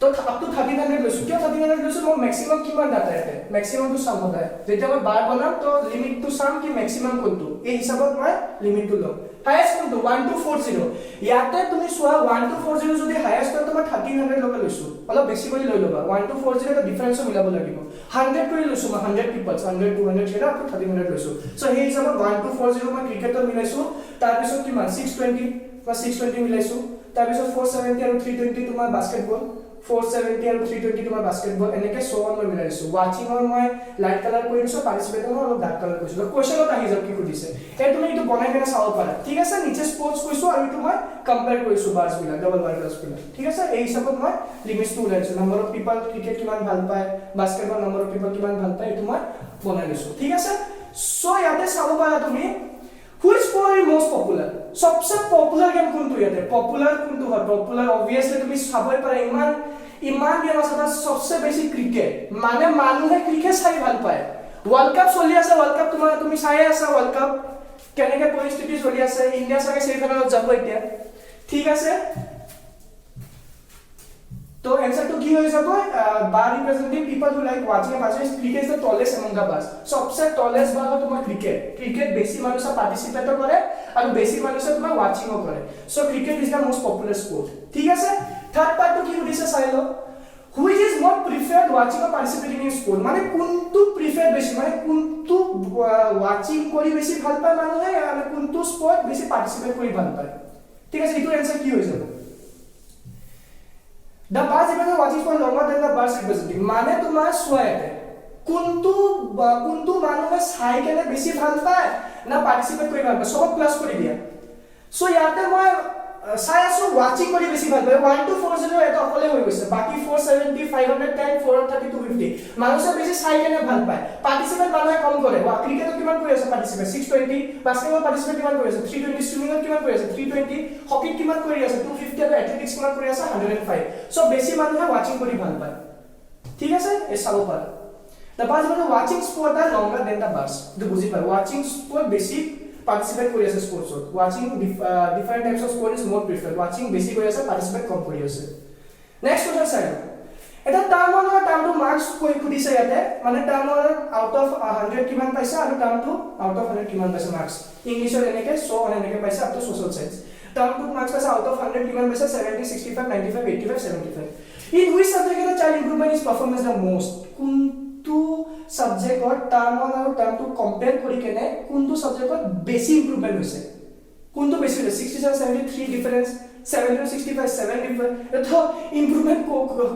तो up to 1300 লৈছো কিয় 1300 লৈছো মই मैक्सिमम কিমান ডাটা আছে मैक्सिमम টু সাম হয় যেতিয়া মই বাৰ বনাম তো লিমিট টু সাম কি मैक्सिमम কোনটো এই হিচাপত মই লিমিট টু লম হাইয়েস্ট কোনটো 1240 ইয়াতে তুমি চোৱা 1240 যদি হাইয়েস্ট হয় তো মই 1300 লগে লৈছো অলপ বেছি কৰি লৈ লবা 1240 টা ডিফাৰেন্স মিলাব লাগিব 100 কৰি লৈছো মই 100 পিপলস 100 200 সেটা up to 1300 লৈছো সো এই হিচাপত 1240 মই ক্ৰিকেটৰ মিলাইছো তাৰ পিছত কিমান 620 বা 620 মিলাইছো তাৰ পিছত 470 আৰু 320 তোমাৰ বাস্কেটবল 470 আৰু 320 তোমাৰ বাস্কেটবল এনেকে সো অন মই মিলাইছো ওয়াচিং অন মই লাইট কালাৰ কৰি দিছো পাৰ্টিসিপেট মই অলপ ডাৰ্ক কালাৰ কৰিছো কোৱেশ্চনত আহি যাব কি সুধিছে এই তুমি ইটো বনাই কেনে চাব পাৰা ঠিক আছে নিচে স্পোৰ্টস কৈছো আৰু ইটো মই কম্পেয়াৰ কৰিছো বাৰ্স বিলাক ডাবল বাৰ গ্লাস বিলাক ঠিক আছে এই হিচাপত মই লিমিটস টু উলাইছো নম্বৰ অফ পিপল ক্ৰিকেট কিমান ভাল পায় বাস্কেটবল নম্বৰ অফ পিপল কিমান ভাল পায় ইটো মই বনাই লৈছো ঠিক আছে সো ইয়াতে চাব পাৰা তুমি Which sport is most popular? सबसे पॉपुलर गेम कोणतो याते पॉपुलर कोणतो হয় पॉपुलर ऑब्वियसली তুমি চাবই পাৰা ইমান গেম আছে তাত सबसे বেছি ক্ৰিকেট মানে মানুহে ক্ৰিকেট চাই ভাল পায় ওয়াৰ্ল্ড কাপ চলি আছে ওয়াৰ্ল্ড কাপ তুমি চাই আছা ওয়াৰ্ল্ড কাপ কেনেকে পৰিস্থিতি চলি আছে ইন্ডিয়া সাগে সেমিফাইনালত যাব এতিয়া ঠিক আছে तो आंसर तो की हो যাব bar representing people who like watching basket cricket is the tallest among the bars सबसे टॉलेस्ट बार हो तुम्हारा क्रिकेट बेसी मानुसा पार्टिसिपेट करे और बेसी मानुसा तुम्हारा वाचिंग करे so cricket is the most popular sport ठीक है थर्ड पार्ट तो की हुदिसे चाइलो which is more preferred watching और पार्टिसिपेटिंग इन स्पोर्ट माने कोनटू प्रिफर्ड बेसी माने कोनटू वाचिंग करी बेसी ভাল পায় মানুহে আৰু কোনটো স্পোৰ্ট বেছি পাৰ্টিসিপেট কৰি ভাল পায় ঠিক আছে ইটো आंसर কি হৈ যাব The bars represent watching for longer than the bars representing. माने तुम्हारा स्वायते कुंतु मानुहे साइ केने बेसी ভাল পায় না পার্টিসিপেট কৰি ভাল পায় সব প্লাস কৰি দিয়া সো ইয়াতে মই চাই আছো ওয়াচিং কৰি বেছি ভাল পায় 1240 এটা অকলে হৈ গৈছে বাকি 470 510 430 250 মানুহে বেছি চাই কেনে ভাল পায় পার্টিসিপেট মানুহে কম কৰে ক্ৰিকেটত কিমান কৰি আছে পাৰ্টিসিপেট 620 বাস্কেটবল পাৰ্টিসিপেট কিমান কৰি আছে 320 সুইমিংত কিমান কৰি আছে 320 হকিত কিমান কৰি আছে 250 আৰু এথলেটিক্স কিমান কৰি আছে 105 সো বেছি মানুহে ওয়াচিং কৰি ভাল পায় ঠিক আছে এই চাব পাৰা The bars মানে watching sport are longer than the bars. The বুজি পায় watching sport বেছি participate কৰি আছে স্পোর্টছত watching different types of sport is more preferred watching বেছি কৰি আছে participate কম কৰি আছে next question চাই এটা টাৰ্মটো মাৰ্কস কৈ খুদিছে ইয়াতে মানে টাৰ্মৰ আউট অফ 100 কিমান পাইছে আৰু টাৰ্মটো আউট অফ 100 কিমান পাইছে মাৰ্কস ইংলিশৰ এনেকে সো এনেকে পাইছে আপ টু সোশ্যাল সায়েন্স টাৰ্মটো মার্কস পাইছে আউট অফ 100 কিমান পাইছে 70 65 95 85 75 in which subject the child improvement is performance the most কোনটো সাবজেক্টৰ টাৰ্ম আৰু টাৰ্মটো কম্পেয়াৰ কৰি কেনে কোনটো সাবজেক্টত বেছি ইমপ্ৰুভমেন্ট হৈছে কোনটো বেছি হৈছে 67 73 ডিফাৰেন্স 70 65 7 ডিফাৰেন্স এটো ইমপ্ৰুভমেন্ট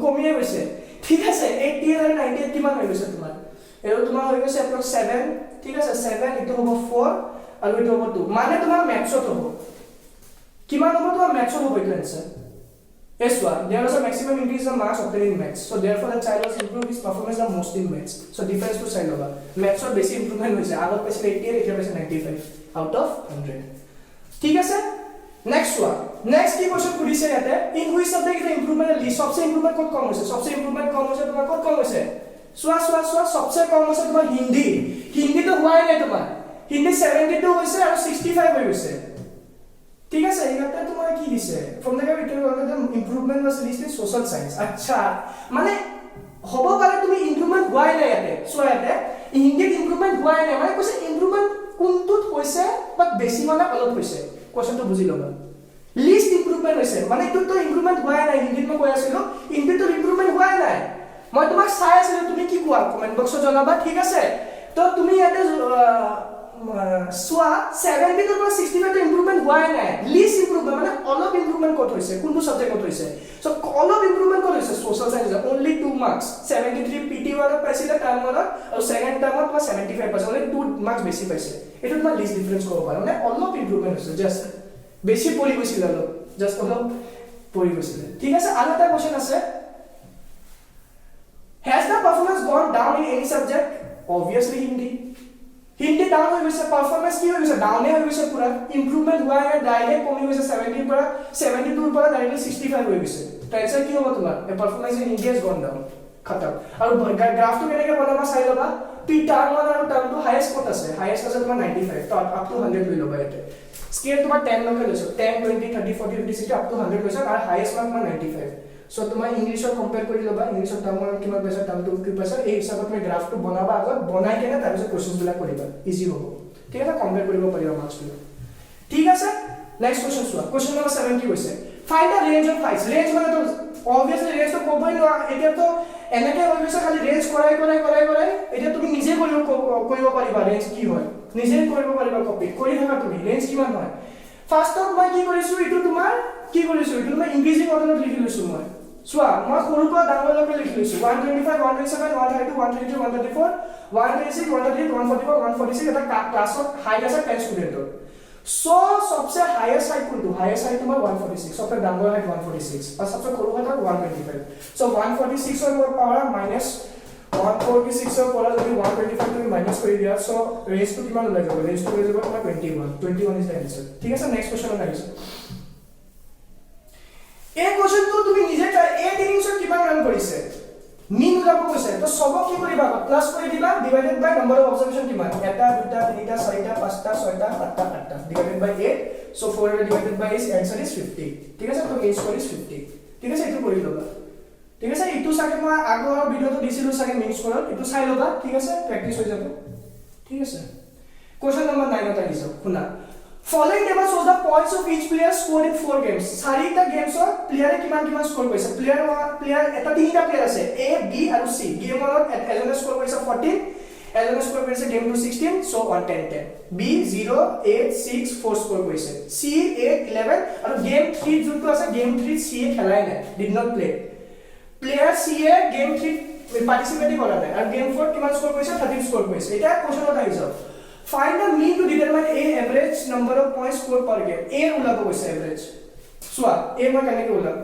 কমিয়ে গৈছে ঠিক আছে 80 আৰু 98 কিমান হৈ গৈছে তোমাৰ এটো তোমাৰ হৈ গৈছে এপ্ৰক্স 7 ঠিক আছে 7 এটো হ'ব 4 আৰু এটো হ'ব 2 মানে তোমাৰ ম্যাথছত হ'ব কিমান হ'ব তোমাৰ ম্যাথছত হ'ব এটো answer Yes, there was a maximum increase in marks obtained in maths. So therefore, the child was improved his performance the most in maths. So difference to child over. Maths or basic improvement was out of 88, 95 out of 100. ठीक है sir? Next one. Next की question पूरी से रहते हैं. In which subject the improvement least? सबसे improvement कौन कम होसे? सबसे improvement कम होसे तुम्हारा कौन कम होसे? स्वा सबसे कम होसे तुम्हारा हिंदी. हिंदी तो हुआ ही नहीं तुम्हारा. हिंदी 72 होसे और 65 होसे. ठीक है सही कहता है तुम्हारा की दिसे from the capital of the improvement was list in social science अच्छा माने হবো পারে তুমি ইমপ্ৰুভমেন্ট হোৱাই নাই ইয়াতে সো ইয়াতে ইংলিশ ইমপ্ৰুভমেন্ট হোৱাই নাই মানে কৈছে ইমপ্ৰুভমেন্ট কোনটোত হৈছে বাট বেছি মানে অলপ হৈছে কোৱেশ্চনটো বুজি লবা লিষ্ট ইমপ্ৰুভমেন্ট হৈছে মানে ইটোতো ইমপ্ৰুভমেন্ট হোৱাই নাই হিন্দীত মই কৈ আছিলো ইংলিশটো ইমপ্ৰুভমেন্ট হোৱাই নাই মই তোমাক চাই আছিলো তুমি কি কোৱা কমেন্ট বক্সত জনাবা ঠিক আছে তো তুমি ইয়াতে সোয়া 70 to 65 to improvement হোৱাই নাই least improvement মানে অলপ improvement কত হৈছে কোনটো সাবজেক্ট কত হৈছে সো অলপ improvement কত হৈছে social science only 2 marks 73 pt ওয়ালা পাইছিলে টাইম ওয়ালা আৰু সেকেন্ড টাইমত তোমাৰ 75 পাইছে only 2 marks বেছি পাইছে এটো তোমাৰ লিষ্ট ডিফাৰেন্স কৰিব পাৰা মানে অলপ improvement হৈছে জাস্ট বেছি পৰি গৈছিল অলপ জাস্ট অলপ পৰি গৈছিল ঠিক আছে আৰু এটা কোৱেশ্চন আছে has the performance gone down in any subject obviously hindi Hindi down হৈ গৈছে পারফরম্যান্স কি হৈ গৈছে ডাউনে হৈ গৈছে পুরা ইমপ্রুভমেন্ট হোৱা নাই ডাইৰেক্ট কমি গৈছে 70 পৰা 72 পৰা ডাইৰেক্ট 65 হৈ গৈছে টেনশন কি হ'ব তোমাৰ a performance in India is gone down খতম আৰু গ্ৰাফটো কেনেকে বনাবা চাই লবা তুই টাৰ্ম 1 আৰু টাৰ্ম 2 হাইয়েস্ট কত আছে হাইয়েস্ট আছে তোমাৰ 95 তো আপ টু 100 লৈ লবা এতে স্কেল তোমাৰ 10 লকে লৈছো 10 20 30 40 50 60 আপ টু 100 লৈছো আৰু হাইয়েস্ট মাৰ্ক তোমাৰ 95 সো তোমাৰ ইংলিশৰ কম্পেয়াৰ কৰি লবা ইংলিশৰ টাৰ্ম 1 কিমান পাইছা টাৰ্ম 2 কি পাইছা এই হিচাপত তুমি গ্ৰাফটো বনাবা আগত বনাই কেনে তাৰ পিছত কোৱেশ্চন বিলাক কৰিবা ইজি হ'ব ঠিক আছে কম্পেয়াৰ কৰিব পাৰিবা মাৰ্কস বিলাক ঠিক আছে নেক্সট কোৱেশ্চন চোৱা কোৱেশ্চন নম্বৰ 7 কি হৈছে find da range of Heights range মানে তো obviously রেঞ্জ তো কবই না এটা তো এনেকে হৈ গৈছে খালি রেঞ্জ কৰাই এটা তুমি নিজে কৰিব পাৰিবা ৰেঞ্জ কি হয় নিজে কৰিব পাৰিবা কপি কৰি থাকা তুমি ৰেঞ্জ কিমান হয় ফাৰ্ষ্টত মই কি কৰিছো ইটো তোমাৰ কি কৰিছো ইটো মই ইংলিশ অৰ্ডাৰত লিখি লৈছো মই চোৱা মই সৰুৰ পৰা ডাঙৰলৈকে লিখি লৈছো 125 127 132 133 134 136 138 144 146 এটা ক্লাছত হাইট আছে 10 ষ্টুডেন্টৰ सो सबसे हाईएस्ट हाइट कोनটো हाईएस्ट हाइट তোমাৰ 146 सबसे ডাঙৰ হাইট 146 আৰু सबसे সৰু হাইট 125 সো 146 ৰ পাৱাৰ মাইনাস 146 ৰ পৰা যদি 125 তুমি মাইনাস কৰি দিয়া সো ৰেঞ্জটো কিমান ওলাই যাব ৰেঞ্জটো ওলাই যাব তোমাৰ 21 ইজ দা আনসার ঠিক আছে নেক্সট কোশ্চন আহিছে এই কোশ্চনটো তুমি নিজে এই ইনিংছত কিমান ৰান কৰিছে মিন ওলাব কৈছে তো সবক কি কৰিবা প্লাস কৰি দিবা divided by number of observation কিমান এটা দুটা তিনিটা চাৰিটা পাঁচটা ছয়টা সাতটা আঠটা divided by 8 so 4 divided by is answer is 50 ঠিক আছে তো a score is 50 ঠিক আছে এটো কৰি লবা ঠিক আছে ইটো সাকে মই আগৰ ভিডিওটো দিছিলো সাকে মিন স্কোৰত ইটো চাই লবা ঠিক আছে প্ৰ্যাকটিস হৈ যাব ঠিক আছে কোশ্চন নম্বৰ 9 ত আহিছে শুনা Following table shows the points of each player scored in 4 games. চাৰিটা গেমছত প্লেয়াৰে কিমান স্কোৰ কৰিছে প্লেয়াৰ এটা তিনিটা প্লেয়াৰ আছে A B আৰু C গেম 1ত এজনে স্কোৰ কৰিছে 14 এজনে স্কোৰ কৰিছে গেম 2 16 so 1 10 10 B 0 8 6 4 স্কোৰ কৰিছে C 8 11 আৰু গেম 3 যোনটো আছে গেম 3 C খেলাই নাই did not play player C game 3 পাৰ্টিসিপেট কৰা নাই আৰু গেম 4 কিমান স্কোৰ কৰিছে 13 স্কোৰ কৰিছে এটা কোশ্চনত আহিছে Find the mean to determine a average number of points scored per game. A ওলাব কৈছে average. সোয়া a মই কেনেকৈ ওলাম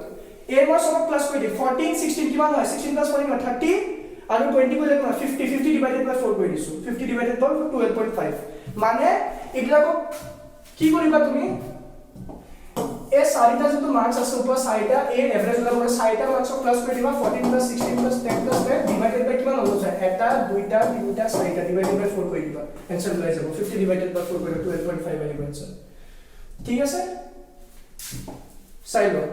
a মই সব প্লাস কৰি দি 14 16 কিমান হয় 16 প্লাস 14 30 আৰু 20 কৰিলে কিমান 50 50 ডিভাইডেড বাই 4 কৰি দিছো 50 ডিভাইডেড বাই 12.5 মানে এইবিলাক কি কৰিবা তুমি এ চাৰিটা যটো মাৰ্কস আছে উপৰ চাৰিটা এ এভাৰেজ ওলাব চাৰিটা মাৰ্কস প্লাস কৰি দিবা 14 প্লাস 16 প্লাস 10 প্লাস 10 ডিভাইডেড বাই কিমান হ'ব যায় এটা দুইটা তিনিটা চাৰিটা ডিভাইডেড বাই 4 কৰি দিবা आंसर ওলাই যাব 50 ডিভাইডেড বাই 4 কৰি 12.5 আহিব आंसर ঠিক আছে চাই লও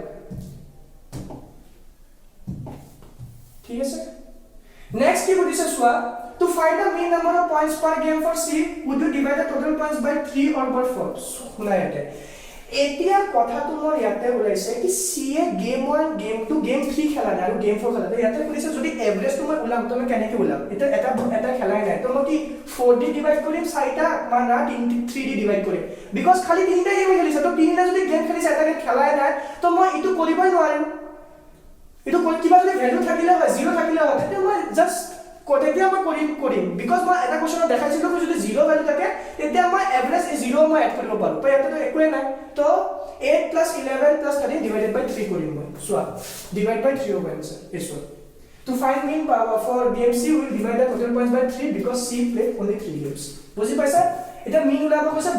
ঠিক আছে নেক্সট কি বুজিছে সোয়া to find the mean number of points per game for C would you divide the total points by 3 or by 4 শুনা ইয়াতে এতিয়া কথাটো মোৰ ইয়াতে ওলাইছে কি সি এ গেম 1 গেম 2 গেম 3 খেলা নাই আৰু গেম 4 খেলা নাই ইয়াতে কৈছে যদি এভাৰেজ তোমাৰ ওলাম তুমি কেনেকৈ ওলাম এটা খেলাই নাই তো মই কি 4D ডিভাইড কৰিম 4টা মানে না 3D ডিভাইড কৰিম বিকজ খালি তিনিটা গেম খেলিছে তো তিনিটা যদি গেম খেলিছে এটা গেম খেলাই নাই তো মই ইটো কৰিবই নোৱাৰিম ইটো কিবা যদি ভ্যালু থাকিলে হয় 0 থাকিলে হয় তেতিয়া মই জাস্ট কোটেতিয়া মই কৰিম বিকজ মই এটা কোশ্চনত দেখাইছিলো যে যদি 0 ভ্যালু থাকে তেতিয়া মই এভারেজ 0 মই এড কৰিব পাৰো তো ইয়াতে তো একোই নাই তো 8 plus 11 plus 13 divided by 3 কৰিম মই সোয়া divide by 3 হ'ব answer this one to find mean for game C we will divide the total points by 3 because C played only 3 games বুজি পাইছা এটা mean ওলাব কৈছে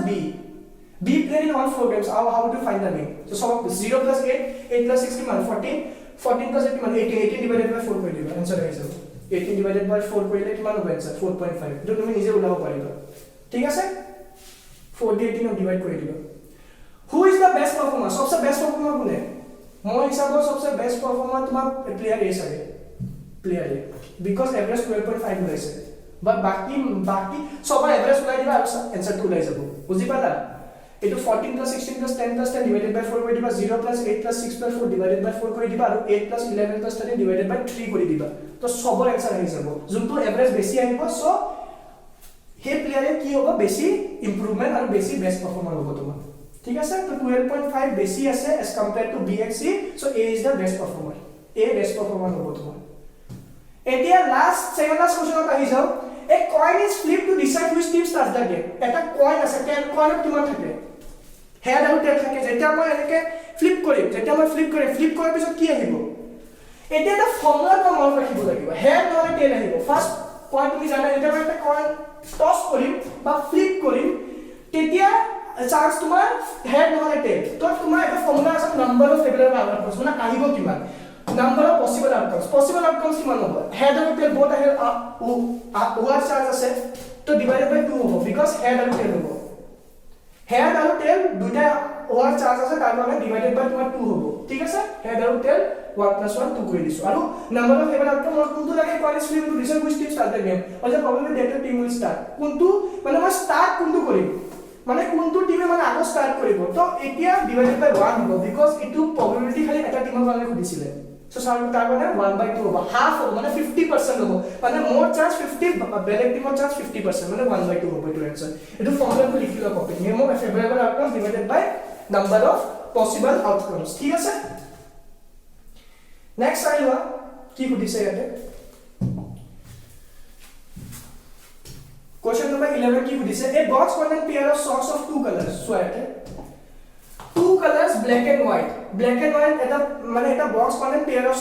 B played in all 4 games how to find the mean so সব 0 plus 8 plus 6 কিমান 14 plus 8 কিমান 18 divided by 4 কৰি দিবা आंसर আহি যাব 18 divided by 4 কৰিলে কিমান হ'ব आंसर 4.5 এটো তুমি নিজে ওলাব পাৰিবা ঠিক আছে 4 দি 18 ডিভাইড কৰি দিবা Who is the best performer? सबसे बेस्ट परफॉर्मर कौन है? मोर हिसाब से सबसे बेस्ट परफॉर्मर तुम्हारा प्लेयर ए है प्लेयर ए बिकॉज़ एवरेज 12.5 उलाइছে बट बाकी सब एवरेज उলাই দিবা आंसर तो उলাই যাব বুজি পালা এটো 14 plus 16 plus 10 plus 10 divided by 4 কৰি দিবা 0 plus 8 plus 6 plus 4 divided by 4 কৰি দিবা আৰু 8 plus 11 plus 13 divided by 3 কৰি দিবা তো সবৰ आंसर আহি যাব যোনটো এভাৰেজ বেছি আহিব সো হে প্লেয়াৰে কি হ'ব বেছি ইমপ্ৰুভমেন্ট আৰু বেছি বেষ্ট পাৰফৰ্মাৰ হ'ব তোমাৰ ঠিক আছে তো 12.5 বেছি আছে as compared to B and C so A is the best performer A best performer হ'ব তোমাৰ এতিয়া লাস্ট সেকেন্ড লাস্ট কোশ্চনত আহি যাও a coin is flipped to decide which team starts the game এটা কইন আছে কইনত কিমান থাকে হেড আৰু টেল থাকে যেটা মই এনেকে ফ্লিপ কৰিম ফ্লিপ কৰাৰ পিছত কি আহিব এটা ফৰ্মুলা মই মনত ৰাখিব লাগিব হেড নহলে টেল আহিব ফাৰ্স্ট কইন তুমি জানা এটা মই একটা কইন টস কৰিম বা ফ্লিপ কৰিম তেতিয়া চান্স তোমাৰ হেড নহলে টেল তো তোমাৰ এটা ফৰ্মুলা আছে নাম্বাৰ অফ ফেভৰেবল আউটকামস মানে আহিব কিমান নাম্বাৰ অফ পসিবল আউটকামস কিমান হ'ব হেড আৰু টেল বোথ আহে ওয়াৰ চান্স আছে তো ডিভাইডেড বাই 2 হ'ব বিকজ হেড আৰু টেল হ'ব হেড আৰু টেল দুটা ওয়াৰ চাৰ্জ আছে তাৰ মানে ডিভাইডেড বাই তোমাৰ 2 হ'ব ঠিক আছে হেড আৰু টেল 1 + 1 2 কৰি দিছো আৰু নাম্বাৰ অফ ফেভৰেবল আউটকাম মই কোনটো লাগে quality feel to research with start the game or the problem that the team will start কোনটো মানে মই স্টার্ট কোনটো কৰিম মানে কোনটো টিমে মানে আগত স্টাৰ্ট কৰিব তো এতিয়া ডিভাইডেড বাই 1 হ'ব বিকজ এটো প্ৰবাবিলিটি খালি এটা টিমৰ কাৰণে খুদিছিলে সো সাৰ তাৰ মানে 1/2 হ'ব হাফ হ'ব মানে 50% হ'ব মানে মোৰ চান্স 50 বেলেগ টিমৰ চান্স 50% মানে 1/2 হ'ব এটো आंसर এটো ফৰ্মুলাটো লিখি লোৱা copy name of favourable outcome divided by number of possible outcomes ঠিক আছে নেক্সট আইলোৱা কি সুধিছে ইয়াতে question number 11 কি সুধিছে a box contain pair of socks of two colors so ইয়াতে two colors black and white এটা মানে এটা box contain pair of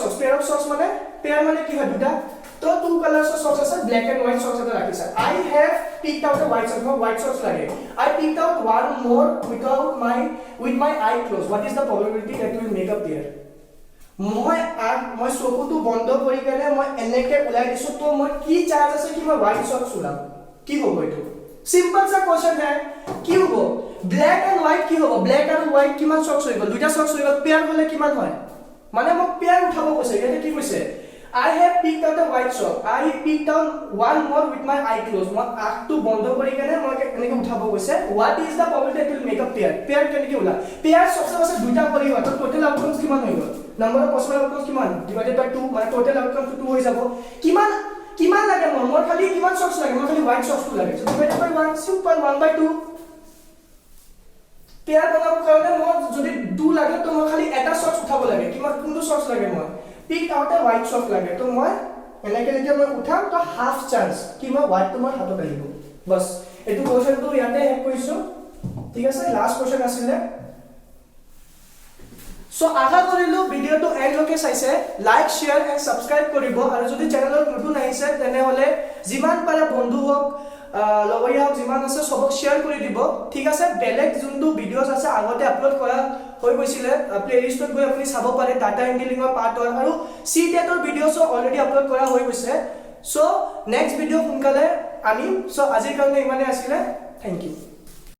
socks মানে pair মানে কি হয় দুটা তো two colors of socks আছে black and white socks এটা ৰাখিছা I have picked out a white socks লাগে I picked out one more with my eye closed what is the probability that we will make a pair মই চকুটো বন্ধ কৰি কেনে মই এনেকে উলাই দিছো তো মই কি চান্স আছে কি মই white socks উলাম কি হ'ব এটো সিম্পল সা কোশ্চেন है কি হ'ব ব্ল্যাক এন্ড হোয়াইট কি হ'ব ব্ল্যাক আৰু হোয়াইট কিমান সক্স হৈ গল দুটা সক্স হৈ গল পেয়ার হলে কিমান হয় মানে মোক পেয়ার উঠাব কৈছে এটা কি কৈছে I have picked out a white sock I picked out one more with my eye closed মই আখটো বন্ধ কৰি কেনে মই এনেকে উঠাব কৈছে what is the probability that will make a pair কেনেকে উলা পেয়ার সক্স আছে দুটা কৰি হয় তো টোটাল আউটকামস কিমান হৈ গল নাম্বার অফ পসিবল আউটকামস কিমান ডিভাইডেড বাই 2 মানে টোটাল আউটকামস 2 হৈ যাব কিমান লাগে মোৰ খালি কিমান সক্স লাগে মোৰ খালি হোয়াইট সক্স লাগে সো ডিভাইডেড বাই 1 সিম্পল 1/2 পেয়ার বনাব কাৰণে মোৰ যদি 2 লাগে তো মই খালি এটা সক্স উঠাব লাগে কিমান কোনটো সক্স লাগে মই পিক আউট এ হোয়াইট সক্স লাগে তো মই এনেকে যেতিয়া মই উঠাম তো হাফ চান্স কি মই হোয়াইট তো মই হাতত আহিব বস এটো কোশ্চেনটো ইয়াতে হেক কৰিছো ঠিক আছে লাষ্ট কোশ্চেন আছিল সো আশা কৰিলো ভিডিওটো এন্ড লকে চাইছে লাইক শেয়াৰ এন্ড সাবস্ক্ৰাইব কৰিব আৰু যদি চেনেলত নতুন আহিছে তেনে হলে যিমান পাৰে বন্ধু হওক লগৰীয়া হওক যিমান আছে সবক শেয়াৰ কৰি দিব ঠিক আছে বেলেগ যোনটো ভিডিওস আছে আগতে আপলোড কৰা হৈ গৈছিলে প্লেলিষ্টত গৈ আপুনি চাব পাৰে ডাটা এন্ট্ৰিলিংৰ পাৰ্ট আৰু সিটেটৰ ভিডিওস অলৰেডি আপলোড কৰা হৈ গৈছে সো নেক্সট ভিডিও সোনকালে আনিম সো আজিৰ কাৰণে ইমানে আছিল থ্যাংক ইউ